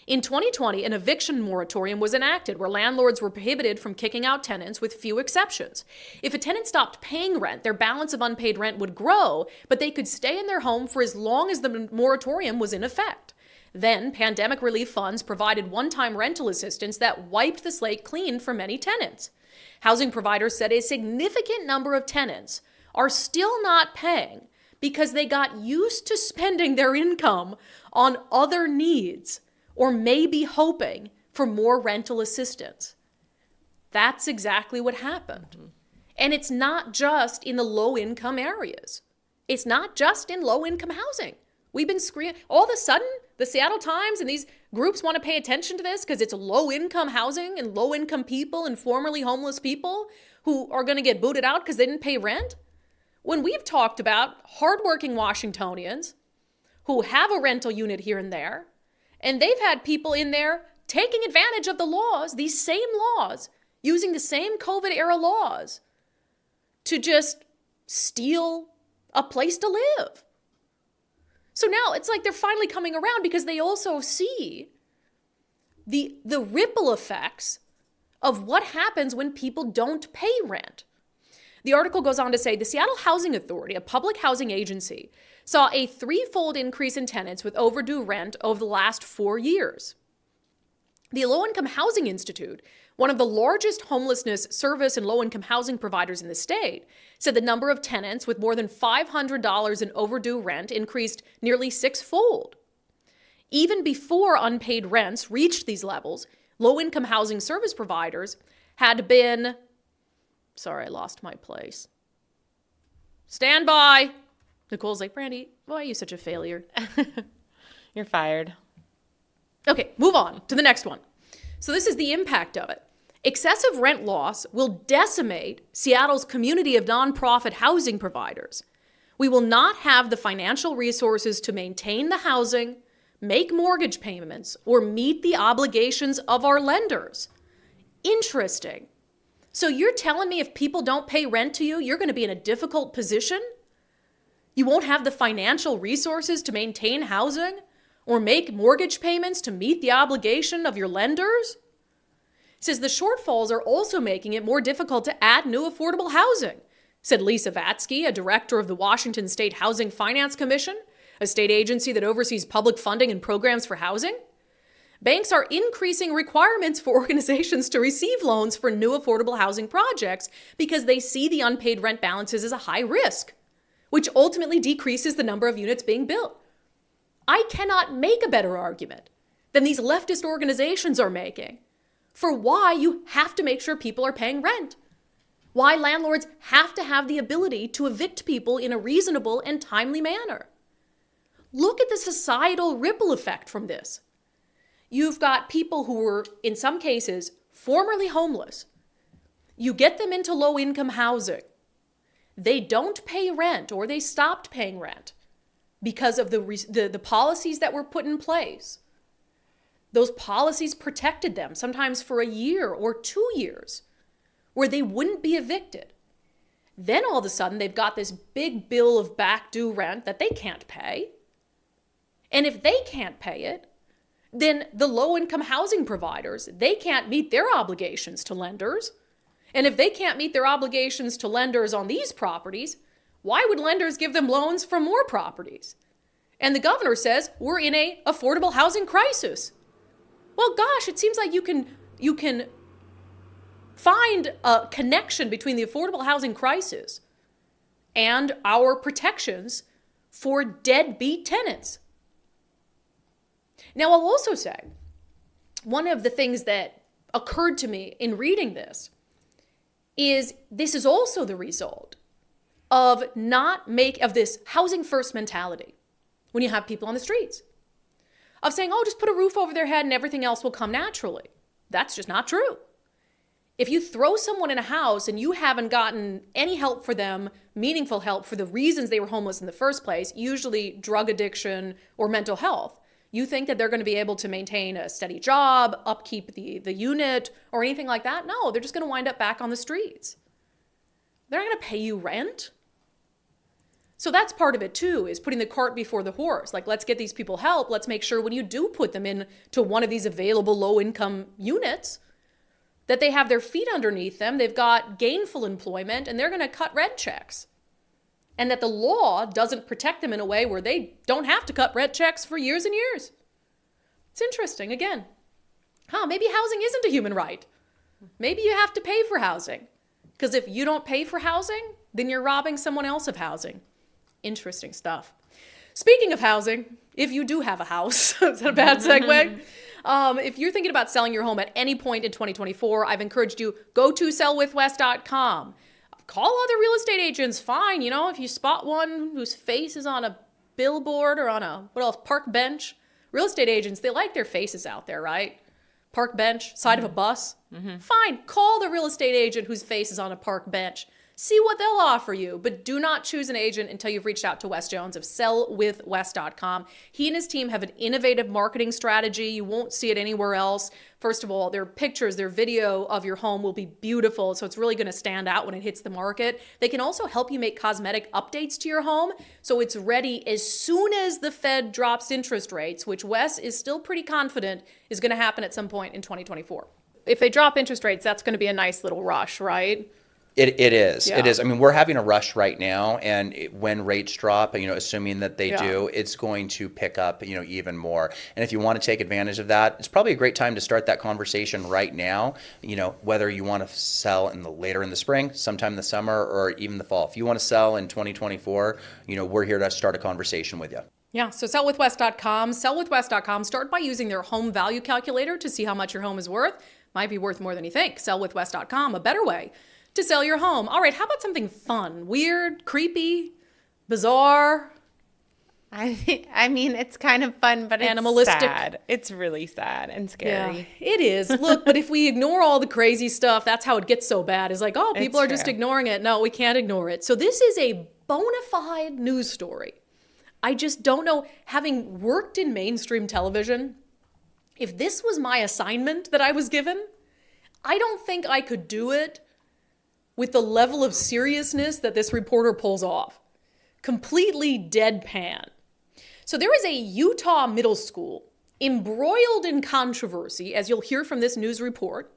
In 2020, an eviction moratorium was enacted where landlords were prohibited from kicking out tenants with few exceptions. If a tenant stopped paying rent, their balance of unpaid rent would grow, but they could stay in their home for as long as the moratorium was in effect. Then, pandemic relief funds provided one-time rental assistance that wiped the slate clean for many tenants. Housing providers said a significant number of tenants are still not paying because they got used to spending their income on other needs or maybe hoping for more rental assistance. That's exactly what happened. And it's not just in the low-income areas. It's not just in low-income housing. We've been screaming. All of a sudden, the Seattle Times and these groups want to pay attention to this because it's low-income housing and low-income people and formerly homeless people who are going to get booted out because they didn't pay rent. When we've talked about hardworking Washingtonians who have a rental unit here and there, and they've had people in there taking advantage of the laws, these same laws, using the same COVID-era laws to just steal a place to live. So now it's like they're finally coming around because they also see the ripple effects of what happens when people don't pay rent. The article goes on to say the Seattle Housing Authority, a public housing agency, saw a threefold increase in tenants with overdue rent over the last 4 years. The Low-Income Housing Institute, one of the largest homelessness service and low-income housing providers in the state, said the number of tenants with more than $500 in overdue rent increased nearly sixfold. Even before unpaid rents reached these levels, low-income housing service providers had been... Sorry, I lost my place. Stand by. Nicole's like, Brandi, why are you such a failure? You're fired. Okay, move on to the next one. So this is the impact of it. Excessive rent loss will decimate Seattle's community of nonprofit housing providers. We will not have the financial resources to maintain the housing, make mortgage payments, or meet the obligations of our lenders. Interesting. So you're telling me if people don't pay rent to you, you're going to be in a difficult position? You won't have the financial resources to maintain housing or make mortgage payments to meet the obligation of your lenders? It says the shortfalls are also making it more difficult to add new affordable housing, said Lisa Vatsky, a director of the Washington State Housing Finance Commission, a state agency that oversees public funding and programs for housing. Banks are increasing requirements for organizations to receive loans for new affordable housing projects because they see the unpaid rent balances as a high risk, which ultimately decreases the number of units being built. I cannot make a better argument than these leftist organizations are making for why you have to make sure people are paying rent, why landlords have to have the ability to evict people in a reasonable and timely manner. Look at the societal ripple effect from this. You've got people who were, in some cases, formerly homeless. You get them into low-income housing. They don't pay rent or they stopped paying rent because of the policies that were put in place. Those policies protected them, sometimes for a year or 2 years, where they wouldn't be evicted. Then all of a sudden, they've got this big bill of back due rent that they can't pay. And if they can't pay it, then the low-income housing providers, they can't meet their obligations to lenders. And if they can't meet their obligations to lenders on these properties, why would lenders give them loans for more properties? And the governor says we're in a affordable housing crisis. Well, gosh, it seems like you can find a connection between the affordable housing crisis and our protections for deadbeat tenants. Now, I'll also say, one of the things that occurred to me in reading this is also the result of this housing first mentality when you have people on the streets. Of saying, oh, just put a roof over their head and everything else will come naturally. That's just not true. If you throw someone in a house and you haven't gotten any help for them, meaningful help for the reasons they were homeless in the first place, usually drug addiction or mental health, you think that they're going to be able to maintain a steady job, upkeep the unit, or anything like that? No, they're just going to wind up back on the streets. They're not going to pay you rent. So that's part of it too, is putting the cart before the horse. Like, let's get these people help. Let's make sure when you do put them into one of these available low-income units, that they have their feet underneath them, they've got gainful employment, and they're going to cut rent checks. And that the law doesn't protect them in a way where they don't have to cut rent checks for years and years. It's interesting, again. Maybe housing isn't a human right. Maybe you have to pay for housing. Because if you don't pay for housing, then you're robbing someone else of housing. Interesting stuff. Speaking of housing, if you do have a house, is that a bad segue? If you're thinking about selling your home at any point in 2024, I've encouraged you, go to sellwithwest.com. Call other real estate agents, fine. You know, if you spot one whose face is on a billboard or on a, park bench. Real estate agents, they like their faces out there, right? Park bench, side of a bus. Fine, call the real estate agent whose face is on a park bench. See what they'll offer you, but do not choose an agent until you've reached out to Wes Jones of sellwithwest.com. He and his team have an innovative marketing strategy. You won't see it anywhere else. First of all, their pictures, their video of your home will be beautiful, so it's really going to stand out when it hits the market. They can also help you make cosmetic updates to your home, so it's ready as soon as the Fed drops interest rates, which Wes is still pretty confident is going to happen at some point in 2024. If they drop interest rates, that's going to be a nice little rush, right? It is. Yeah. It is. I mean, we're having a rush right now, and when rates drop, assuming that they do, it's going to pick up, even more. And if you want to take advantage of that, it's probably a great time to start that conversation right now. Whether you want to sell later in the spring, sometime in the summer, or even the fall. If you want to sell in 2024, we're here to start a conversation with you. Yeah, so sellwithwest.com. Sellwithwest.com. Start by using their home value calculator to see how much your home is worth. Might be worth more than you think. Sellwithwest.com, a better way to sell your home. All right, how about something fun, weird, creepy, bizarre? I mean, it's kind of fun, but animalistic. It's sad. It's really sad and scary. Yeah, it is. Look, but if we ignore all the crazy stuff, that's how it gets so bad. It's like, people are just ignoring it. No, we can't ignore it. So this is a bona fide news story. I just don't know, having worked in mainstream television, if this was my assignment that I was given, I don't think I could do it with the level of seriousness that this reporter pulls off. Completely deadpan. So there is a Utah middle school embroiled in controversy, as you'll hear from this news report,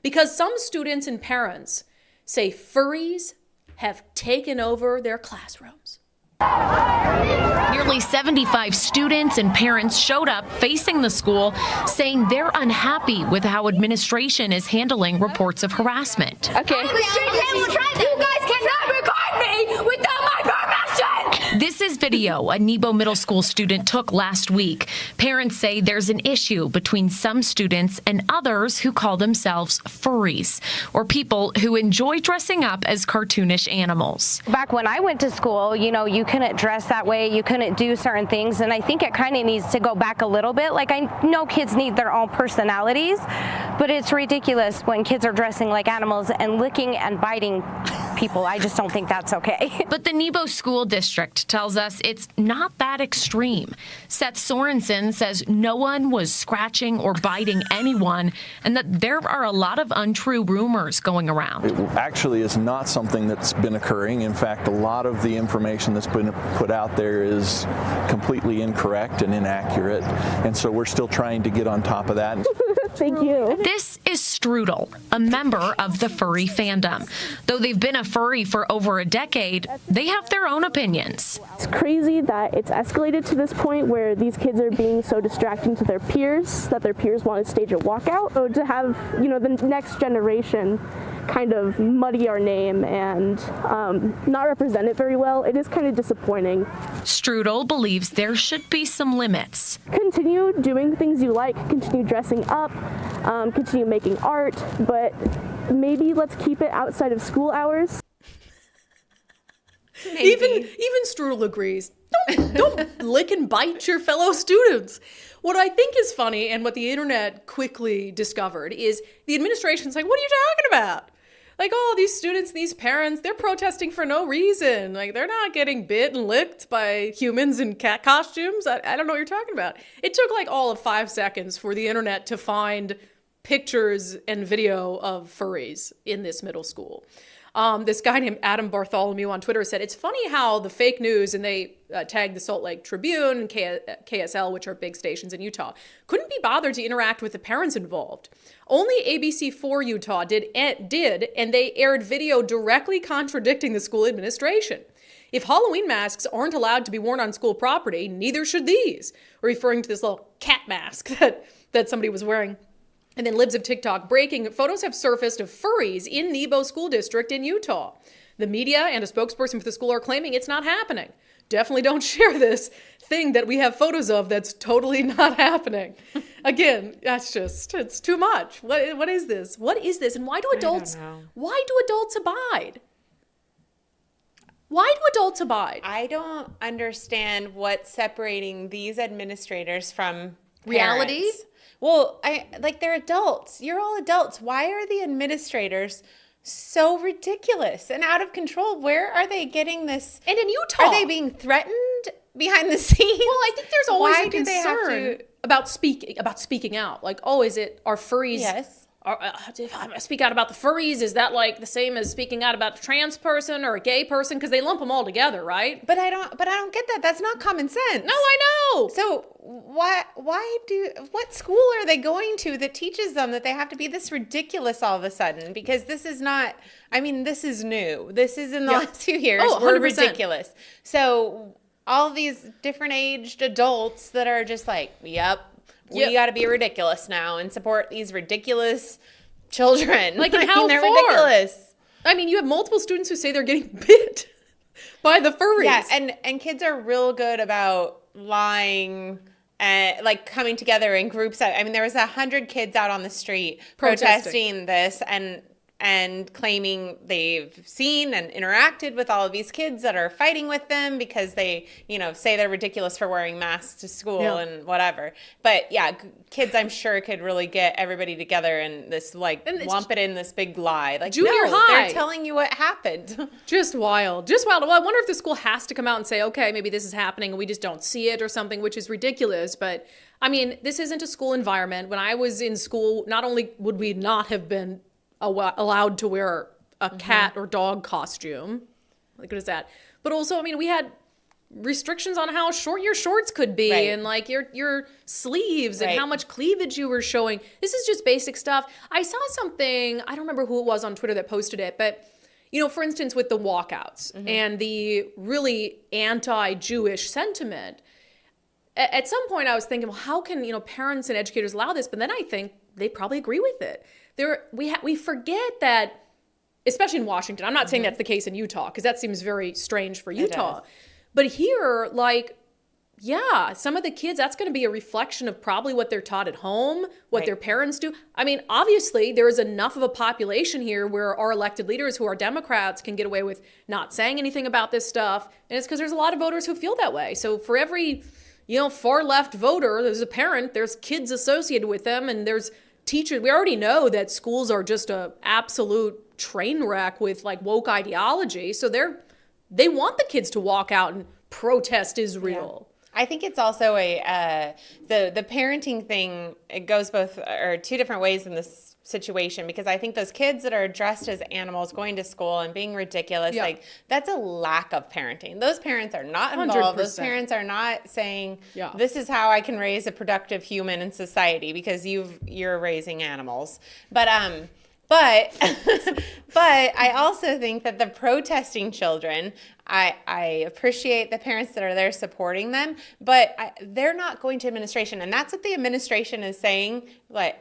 because some students and parents say furries have taken over their classrooms. Nearly 75 students and parents showed up facing the school, saying they're unhappy with how administration is handling reports of harassment. Okay. You guys cannot record me without my permission! This is video a Nebo Middle School student took last week. Parents say there's an issue between some students and others who call themselves furries, or people who enjoy dressing up as cartoonish animals. Back when I went to school, you couldn't dress that way, you couldn't do certain things, and I think it kind of needs to go back a little bit. Like, I know kids need their own personalities, but it's ridiculous when kids are dressing like animals and licking and biting people. I just don't think that's okay. But the Nebo School District tells us it's not that extreme. Seth Sorensen says no one was scratching or biting anyone, and that there are a lot of untrue rumors going around. It actually is not something that's been occurring. In fact, a lot of the information that's been put out there is completely incorrect and inaccurate, and so we're still trying to get on top of that. Thank you. This is Strudel, a member of the furry fandom. Though they've been a furry for over a decade, they have their own opinions. It's crazy that it's escalated to this point where these kids are being so distracting to their peers that their peers want to stage a walkout. So to have, the next generation kind of muddy our name and not represent it very well, it is kind of disappointing. Strudel believes there should be some limits. Continue doing things you like, continue dressing up, continue making art, but maybe let's keep it outside of school hours. Even Strudel agrees. No Don't lick and bite your fellow students. What I think is funny, and what the internet quickly discovered, is the administration's like, what are you talking about? Like, oh, these students, these parents, they're protesting for no reason. Like, they're not getting bit and licked by humans in cat costumes. I don't know what you're talking about. It took like all of 5 seconds for the internet to find pictures and video of furries in this middle school. This guy named Adam Bartholomew on Twitter said, it's funny how the fake news, and they tagged the Salt Lake Tribune and KSL, which are big stations in Utah, couldn't be bothered to interact with the parents involved. Only ABC4 Utah did, and they aired video directly contradicting the school administration. If Halloween masks aren't allowed to be worn on school property, neither should these, referring to this little cat mask that somebody was wearing. And then libs of TikTok breaking, photos have surfaced of furries in Nebo School District in Utah. The media and a spokesperson for the school are claiming it's not happening. Definitely don't share this thing that we have photos of that's totally not happening. Again, it's too much. What is this? What is this? And why do adults abide? Why do adults abide? I don't understand what's separating these administrators from reality. Parents. Well, they're adults. You're all adults. Why are the administrators so ridiculous and out of control? Where are they getting this? And in Utah, are they being threatened behind the scenes? Well, I think there's always Why a do they have concern to about speaking out. Like, oh, are furries? Yes. If I speak out about the furries, is that like the same as speaking out about a trans person or a gay person? Because they lump them all together, right? But I don't get that. That's not common sense. No, I know. So what school are they going to that teaches them that they have to be this ridiculous all of a sudden? Because this is not, this is new. This is in the last few years. Oh, we're 100%. ridiculous. So all these different aged adults that are just like, we got to be ridiculous now and support these ridiculous children. Like, and how they're far? ridiculous. You have multiple students who say they're getting bit by the furries. Yeah, and kids are real good about lying and coming together in groups. There was 100 kids out on the street protesting this and claiming they've seen and interacted with all of these kids that are fighting with them because they, say they're ridiculous for wearing masks to school and whatever. But yeah, kids, I'm sure, could really get everybody together and lump it in this big lie. Junior high. They're telling you what happened. Just wild. Well, I wonder if the school has to come out and say, okay, maybe this is happening and we just don't see it or something, which is ridiculous. But this isn't a school environment. When I was in school, not only would we not have been allowed to wear a cat or dog costume, like what is that? But also, we had restrictions on how short your shorts could be and your sleeves and how much cleavage you were showing. This is just basic stuff. I saw something, I don't remember who it was on Twitter that posted it, but for instance, with the walkouts and the really anti-Jewish sentiment, at some point I was thinking, well, how can, parents and educators allow this? But then I think they probably agree with it. We forget that, especially in Washington. I'm not saying that's the case in Utah, because that seems very strange for Utah. But here, some of the kids, that's going to be a reflection of probably what they're taught at home, what their parents do. Obviously, there is enough of a population here where our elected leaders who are Democrats can get away with not saying anything about this stuff. And it's because there's a lot of voters who feel that way. So for every, far left voter, there's a parent, there's kids associated with them, and there's teachers. We already know that schools are just a absolute train wreck with woke ideology. So they want the kids to walk out and protest Israel. I think it's also the parenting thing. It goes both or two different ways in this situation, because I think those kids that are dressed as animals going to school and being ridiculous, that's a lack of parenting. Those parents are not involved. 100%. Those parents are not saying, this is how I can raise a productive human in society, because you're raising animals. But I also think that the protesting children, I appreciate the parents that are there supporting them, but they're not going to administration. And that's what the administration is saying.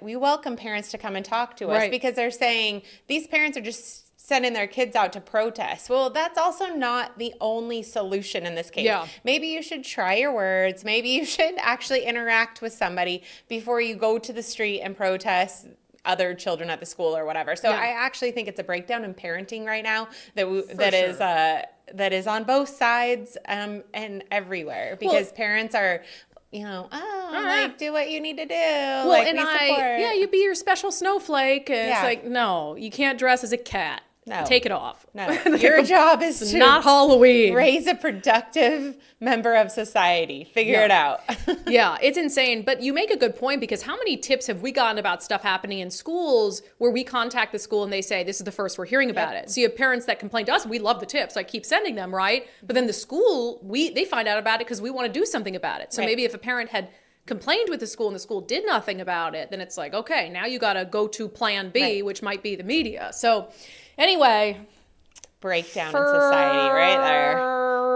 We welcome parents to come and talk to us, because they're saying these parents are just sending their kids out to protest. Well, that's also not the only solution in this case. Yeah. Maybe you should try your words. Maybe you should actually interact with somebody before you go to the street and protest other children at the school or whatever. So I actually think it's a breakdown in parenting right now that that is on both sides and everywhere, because parents are, like, do what you need to do. Well, like, and we support. you be your special snowflake. And Yeah. It's like, no, you can't dress as a cat. No. Take it off. No, your job is to not Halloween. Raise a productive member of society. Figure it out. Yeah, it's insane. But you make a good point, because how many tips have we gotten about stuff happening in schools where we contact the school and they say, this is the first we're hearing about it. So you have parents that complain to us. We love the tips. I keep sending them, right? But then the school, they find out about it because we want to do something about it. So maybe if a parent had complained with the school and the school did nothing about it, then it's like, okay, now you got to go to plan B, which might be the media. So anyway, breakdown in society right there.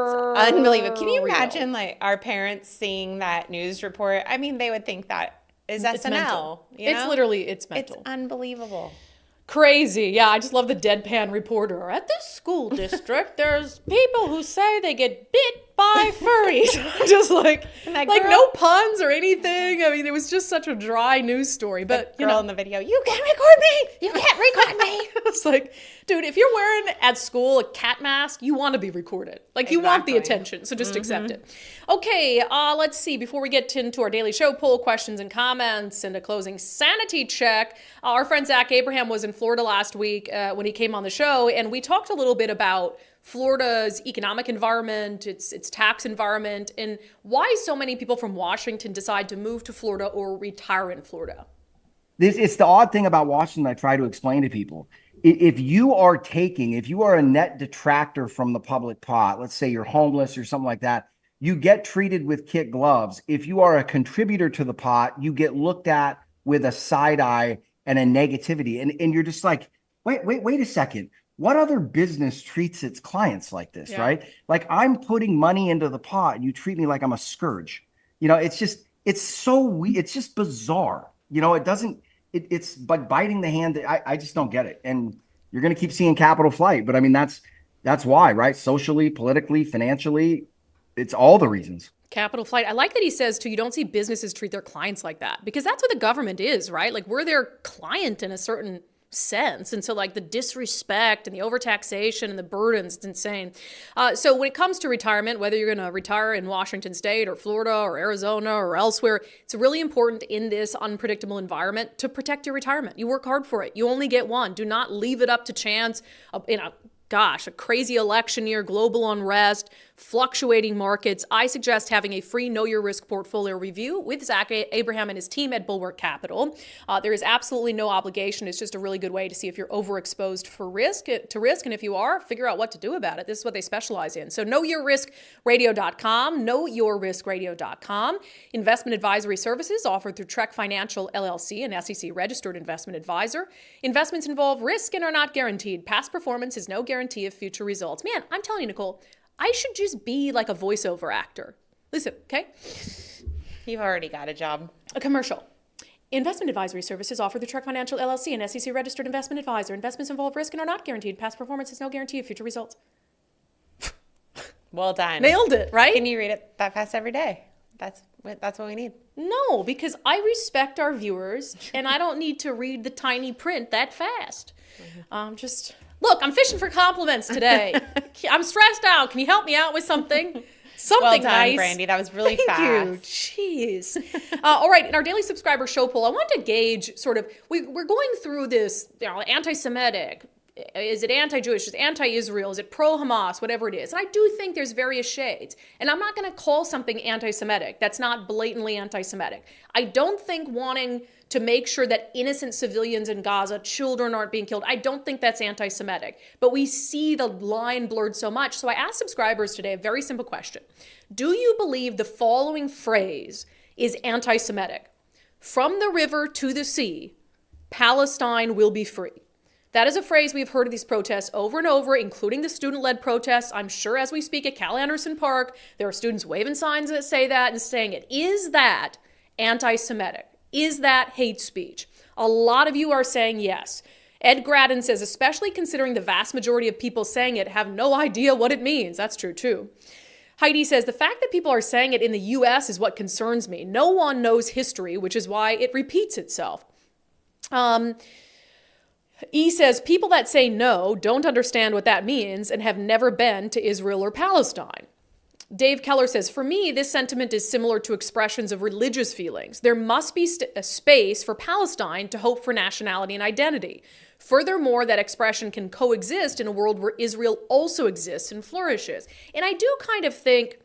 It's unbelievable. Can you imagine like our parents seeing that news report? I mean, they would think that is SNL. It's mental. It's literally, it's mental. It's unbelievable. Crazy. Yeah, I just love the deadpan reporter. At this school district, there's people who say they get bit by furries. Just like no puns or anything. I mean, it was just such a dry news story. But the girl in the video, you can't record me. You can't record me. It's like, dude, if you're wearing at school a cat mask, you want to be recorded. Like you want the attention. So just accept it. Okay, let's see. Before we get into our daily show poll questions and comments and a closing sanity check, our friend Zach Abraham was in Florida last week when he came on the show, and we talked a little bit about Florida's economic environment, its tax environment, and why so many people from Washington decide to move to Florida or retire in Florida. It's the odd thing about Washington I try to explain to people. If you are a net detractor from the public pot, let's say you're homeless or something like that, you get treated with kid gloves. If you are a contributor to the pot, you get looked at with a side eye and a negativity. And you're just like, wait a second. What other business treats its clients like this, right? Like I'm putting money into the pot and you treat me like I'm a scourge. It's so weird. It's just bizarre. It's like biting the hand that I just don't get it. And you're going to keep seeing capital flight. But I mean, that's why, right? Socially, politically, financially, it's all the reasons. Capital flight. I like that he says, too, you don't see businesses treat their clients like that, because that's what the government is, right? Like we're their client in a certain sense. And so like the disrespect and the overtaxation and the burdens, it's insane. So when it comes to retirement, whether you're going to retire in Washington State or Florida or Arizona or elsewhere, it's really important in this unpredictable environment to protect your retirement. You work hard for it. You only get one. Do not leave it up to chance a crazy election year, global unrest, fluctuating markets. I suggest having a free Know Your Risk portfolio review with Zach Abraham and his team at Bulwark Capital. There is absolutely no obligation. It's just a really good way to see if you're overexposed to risk. And if you are, figure out what to do about it. This is what they specialize in. So knowyourriskradio.com, knowyourriskradio.com. Investment advisory services offered through Trek Financial LLC, an SEC registered investment advisor. Investments involve risk and are not guaranteed. Past performance is no guarantee of future results. Man, I'm telling you, Nicole, I should just be like a voiceover actor. Listen, okay? You've already got a job. A commercial. Investment advisory services offered through Trek Financial LLC, an SEC registered investment advisor. Investments involve risk and are not guaranteed. Past performance is no guarantee of future results. Well done. Nailed it, right? Can you read it that fast every day? That's what we need. No, because I respect our viewers and I don't need to read the tiny print that fast. Look, I'm fishing for compliments today. I'm stressed out. Can you help me out with something? Something well done, nice. Brandi. That was really Thank fast. you. Jeez. All right. In our daily subscriber show poll, I want to gauge sort of, we're going through this, anti-Semitic. Is it anti-Jewish? Is it anti-Israel? Is it pro-Hamas? Whatever it is. And I do think there's various shades. And I'm not going to call something anti-Semitic that's not blatantly anti-Semitic. I don't think wanting to make sure that innocent civilians in Gaza, children aren't being killed, I don't think that's anti-Semitic. But we see the line blurred so much. So I asked subscribers today a very simple question. Do you believe the following phrase is anti-Semitic? From the river to the sea, Palestine will be free. That is a phrase we've heard of these protests over and over, including the student-led protests. I'm sure as we speak at Cal Anderson Park, there are students waving signs that say that and saying it. Is that anti-Semitic? Is that hate speech? A lot of you are saying yes. Ed Graddon says, especially considering the vast majority of people saying it have no idea what it means. That's true too. Heidi says, the fact that people are saying it in the U.S. is what concerns me. No one knows history, which is why it repeats itself. E says, people that say no don't understand what that means and have never been to Israel or Palestine. Dave Keller says, for me, this sentiment is similar to expressions of religious feelings. There must be a space for Palestine to hope for nationality and identity. Furthermore, that expression can coexist in a world where Israel also exists and flourishes. And I do think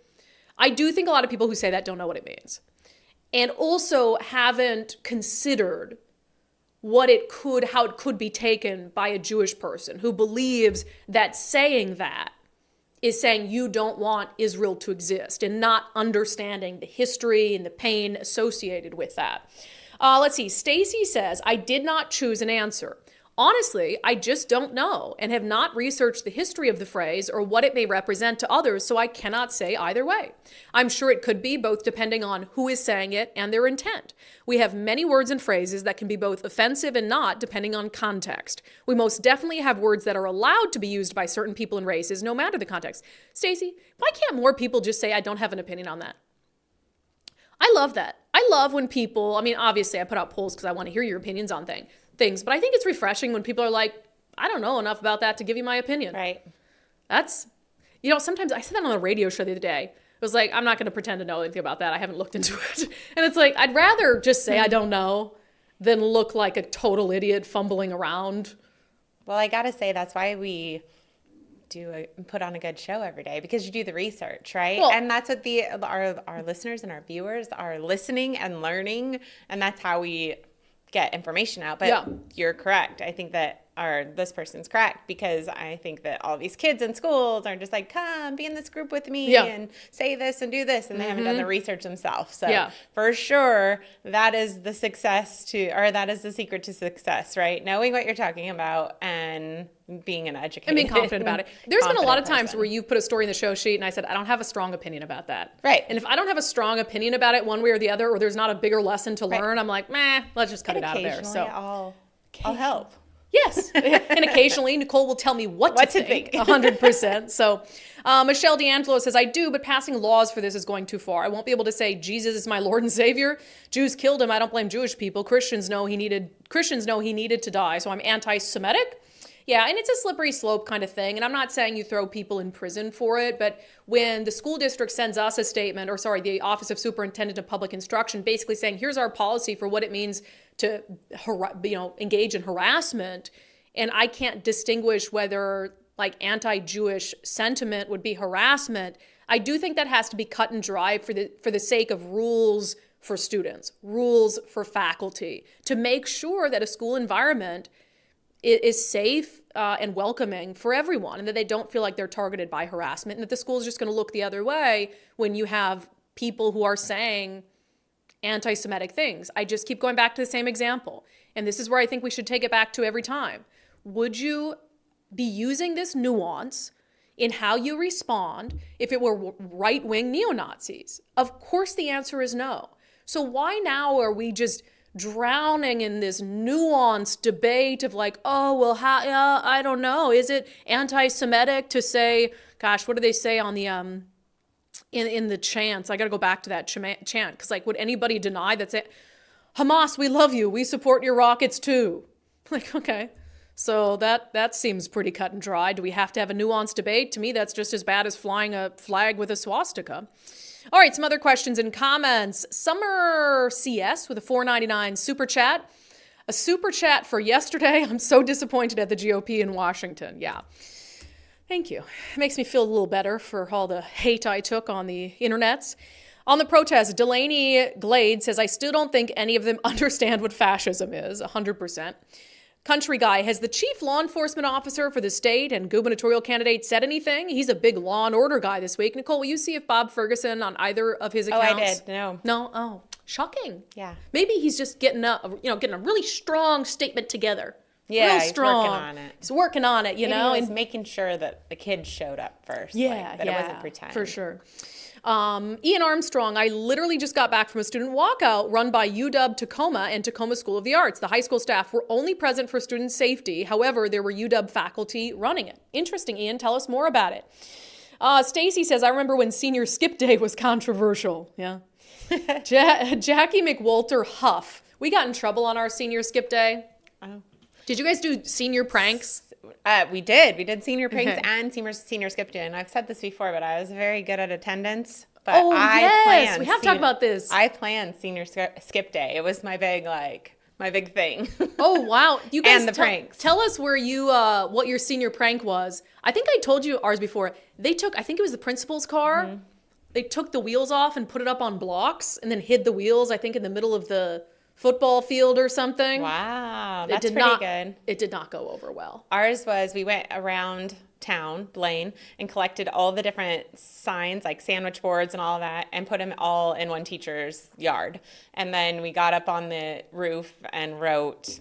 a lot of people who say that don't know what it means. And also haven't considered how it could be taken by a Jewish person who believes that saying that is saying you don't want Israel to exist and not understanding the history and the pain associated with that. Let's see. Stacy says, I did not choose an answer. Honestly, I just don't know and have not researched the history of the phrase or what it may represent to others, so I cannot say either way. I'm sure it could be both depending on who is saying it and their intent. We have many words and phrases that can be both offensive and not, depending on context. We most definitely have words that are allowed to be used by certain people and races, no matter the context. Stacey, why can't more people just say, I don't have an opinion on that? I love that. I love when people, obviously I put out polls because I want to hear your opinions on things, but I think it's refreshing when people are like, I don't know enough about that to give you my opinion. Right. That's, sometimes I said that on a radio show the other day. It was like, I'm not going to pretend to know anything about that. I haven't looked into it. And it's like, I'd rather just say I don't know than look like a total idiot fumbling around. Well, I got to say, that's why we put on a good show every day, because you do the research, right? Well, and that's what our listeners and our viewers are listening and learning, and that's how we get information out. But you're correct. I think that this person's correct, because I think that all these kids in schools are just like, come be in this group with me and say this and do this, and they haven't done the research themselves. So for sure, that is the that is the secret to success, right? Knowing what you're talking about and being an educator and being confident about it. There's been a lot of times where you've put a story in the show sheet and I said, I don't have a strong opinion about that. Right. And if I don't have a strong opinion about it one way or the other, or there's not a bigger lesson to learn, I'm like, let's just cut it out of there. So I'll help. Yes. And occasionally Nicole will tell me what to think. 100%. So Michelle D'Angelo says, I do, but passing laws for this is going too far. I won't be able to say Jesus is my Lord and Savior. Jews killed him. I don't blame Jewish people. Christians know he needed to die. So I'm anti-Semitic. Yeah, and it's a slippery slope kind of thing. And I'm not saying you throw people in prison for it, but when the school district sends us a statement, the Office of Superintendent of Public Instruction, basically saying, here's our policy for what it means to engage in harassment, and I can't distinguish whether anti-Jewish sentiment would be harassment, I do think that has to be cut and dry for the sake of rules for students, rules for faculty, to make sure that a school environment is safe and welcoming for everyone, and that they don't feel like they're targeted by harassment, and that the school is just going to look the other way when you have people who are saying anti-Semitic things. I just keep going back to the same example, and this is where I think we should take it back to every time. Would you be using this nuance in how you respond if it were right-wing neo-Nazis? Of course the answer is no. So why now are we just drowning in this nuanced debate of I don't know, is it anti-Semitic to say, gosh, what do they say on the in the chants? I got to go back to that chant, because would anybody deny that? Say, Hamas, we love you, we support your rockets too. Okay, so that seems pretty cut and dry. Do we have to have a nuanced debate? To me, that's just as bad as flying a flag with a swastika. All right, some other questions and comments. Summer CS with a $4.99 super chat. A super chat for yesterday. I'm so disappointed at the GOP in Washington. Yeah. Thank you. It makes me feel a little better for all the hate I took on the internets. On the protest, Delaney Glade says, I still don't think any of them understand what fascism is. 100%. Country Guy, has the chief law enforcement officer for the state and gubernatorial candidate said anything? He's a big law and order guy this week. Nicole, will you see if Bob Ferguson on either of his accounts? Oh, I did. No. No? Oh, shocking. Yeah. Maybe he's just getting a really strong statement together. Yeah, real strong. He's working on it. He's working on it, Maybe he was making sure that the kids showed up first. That it wasn't pretend. For sure. Ian Armstrong, I literally just got back from a student walkout run by UW Tacoma and Tacoma School of the Arts. The high school staff were only present for student safety. However, there were UW faculty running it. Interesting, Ian. Tell us more about it. Stacy says, I remember when senior skip day was controversial. Yeah. Jackie McWalter Huff. We got in trouble on our senior skip day. Oh. Did you guys do senior pranks? We did senior pranks and senior skip day. And I've said this before, but I was very good at attendance. But yes, we have to talk about this. I planned senior skip day. It was my big thing. Oh wow, you guys! And the pranks. Tell us where you what your senior prank was. I think I told you ours before. They took, I think it was the principal's car. Mm-hmm. They took the wheels off and put it up on blocks, and then hid the wheels. I think in the middle of the football field or something. Wow, that's pretty good. It did not go over well. Ours was, we went around town, Blaine, and collected all the different signs, like sandwich boards and all of that, and put them all in one teacher's yard. And then we got up on the roof and wrote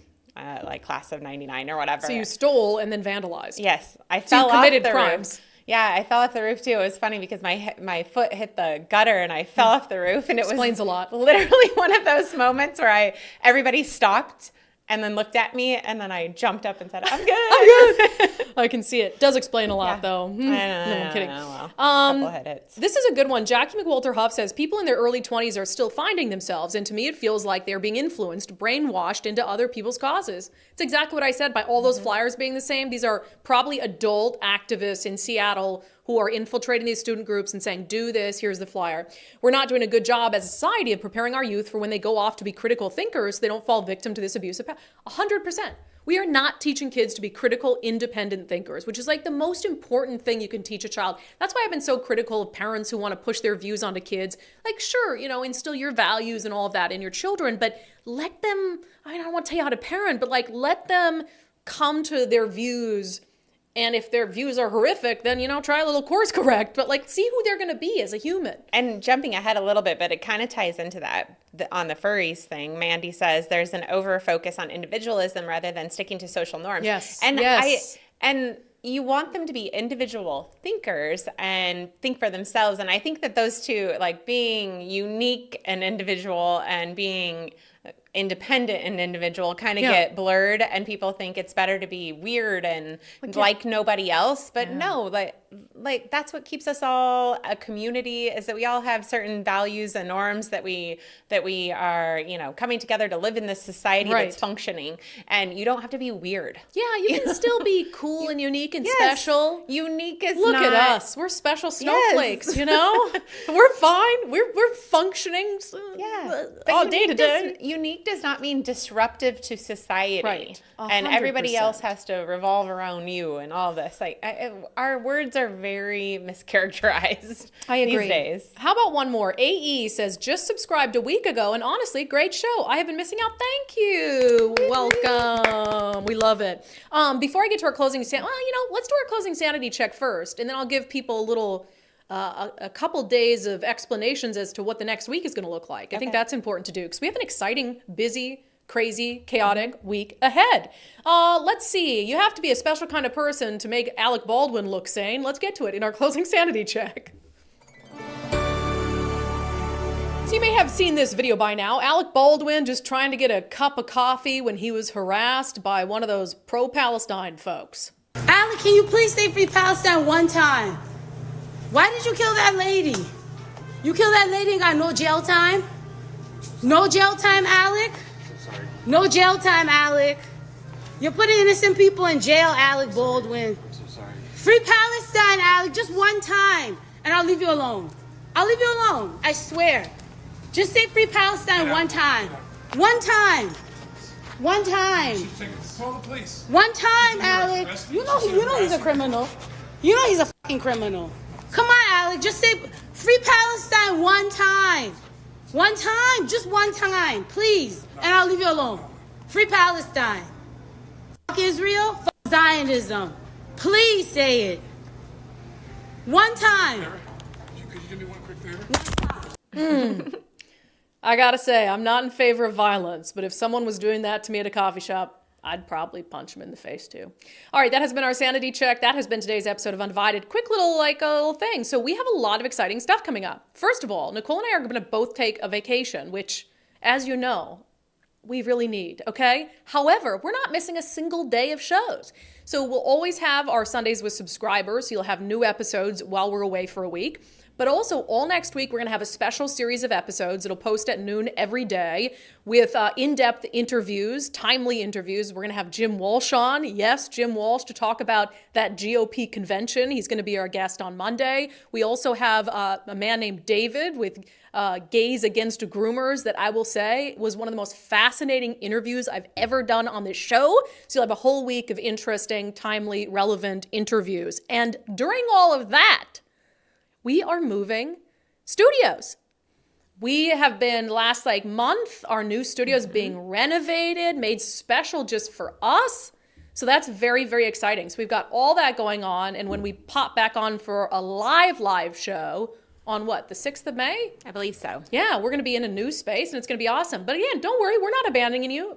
like class of 99 or whatever. So you stole and then vandalized. Yes. I fell off committed the crimes. Roof. Yeah, I fell off the roof too. It was funny because my foot hit the gutter and I fell off the roof, and it explains a lot. Literally one of those moments where everybody stopped and then looked at me, and then I jumped up and said, "I'm good." I'm good. I can see it. Does explain a lot, though. I know, no, I'm kidding. Well, couple head hits. This is a good one. Jackie McWalter Huff says, people in their early 20s are still finding themselves, and to me it feels like they're being influenced, brainwashed into other people's causes. It's exactly what I said by all those flyers being the same. These are probably adult activists in Seattle who are infiltrating these student groups and saying, do this, here's the flyer. We're not doing a good job as a society of preparing our youth for when they go off to be critical thinkers so they don't fall victim to this abusive power. 100%. We are not teaching kids to be critical, independent thinkers, which is like the most important thing you can teach a child. That's why I've been so critical of parents who want to push their views onto kids. Like, sure, instill your values and all of that in your children, but let them, I don't want to tell you how to parent, but like let them come to their views. And if their views are horrific, then, try a little course correct. But, see who they're going to be as a human. And jumping ahead a little bit, but it kind of ties into that. On the furries thing, Mandy says there's an over-focus on individualism rather than sticking to social norms. Yes. And yes. And you want them to be individual thinkers and think for themselves. And I think that those two, like being unique and individual and being independent and individual, kind of get blurred, and people think it's better to be weird and like nobody else. But no, like that's what keeps us all a community, is that we all have certain values and norms that we are, coming together to live in this society that's functioning. And you don't have to be weird. Yeah, you can still be cool and unique and special. Unique is Look not... at us. We're special snowflakes, We're fine. We're functioning all day to day. Unique does not mean disruptive to society. Right. 100%. And everybody else has to revolve around you and all this. Our words are very mischaracterized. I agree. These days. How about one more? AE says, just subscribed a week ago, and honestly, great show. I have been missing out. Thank you. Welcome. We love it. Before I get to our closing, let's do our closing sanity check first, and then I'll give people a little... a couple days of explanations as to what the next week is going to look like. I think that's important to do because we have an exciting, busy, crazy, chaotic week ahead. Let's see. You have to be a special kind of person to make Alec Baldwin look sane. Let's get to it in our closing sanity check. So you may have seen this video by now. Alec Baldwin just trying to get a cup of coffee when he was harassed by one of those pro-Palestine folks. Alec, can you please say Free Palestine one time? Why did you kill that lady? You killed that lady and got no jail time? No jail time, Alec? Sorry. No jail time, Alec. You're putting innocent people in jail, Alec Baldwin. I'm so sorry. Free Palestine, Alec, just one time, and I'll leave you alone. I'll leave you alone, I swear. Just say Free Palestine one time. One time. One time. Call the police. One time, Alec. You know he's a criminal. You know he's a fucking criminal. Come on, Alec, just say Free Palestine one time. One time, just one time, please. And I'll leave you alone. Free Palestine. Fuck Israel, fuck Zionism. Please say it. One time. Could you do me one quick favor? I gotta say, I'm not in favor of violence, but if someone was doing that to me at a coffee shop, I'd probably punch him in the face too. All right, that has been our sanity check. That has been today's episode of Undivided. Quick little thing. So we have a lot of exciting stuff coming up. First of all, Nicole and I are going to both take a vacation, which, as you know, we really need, okay? However, we're not missing a single day of shows. So we'll always have our Sundays with subscribers. So you'll have new episodes while we're away for a week. But also all next week, we're going to have a special series of episodes. It'll post at noon every day with in-depth interviews, timely interviews. We're going to have Jim Walsh on. Yes, Jim Walsh, to talk about that GOP convention. He's going to be our guest on Monday. We also have a man named David with Gays Against Groomers that I will say was one of the most fascinating interviews I've ever done on this show. So you'll have a whole week of interesting, timely, relevant interviews. And during all of that, we are moving studios. We have been last month, our new studio is being renovated, made special just for us. So that's very, very exciting. So we've got all that going on. And when we pop back on for a live show on the 6th of May? I believe so. Yeah, we're going to be in a new space and it's going to be awesome. But again, don't worry, we're not abandoning you.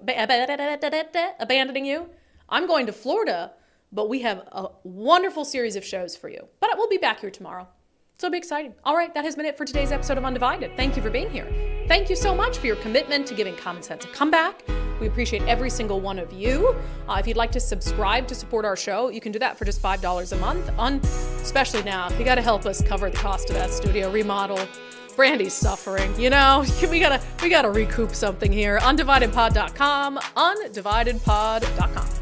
I'm going to Florida, but we have a wonderful series of shows for you. But we'll be back here tomorrow. So it'll be exciting. All right, that has been it for today's episode of Undivided. Thank you for being here. Thank you so much for your commitment to giving Common Sense a comeback. We appreciate every single one of you. If you'd like to subscribe to support our show, you can do that for just $5 a month. Especially now, you got to help us cover the cost of that studio remodel. Brandi's suffering, we gotta recoup something here. undividedpod.com, undividedpod.com.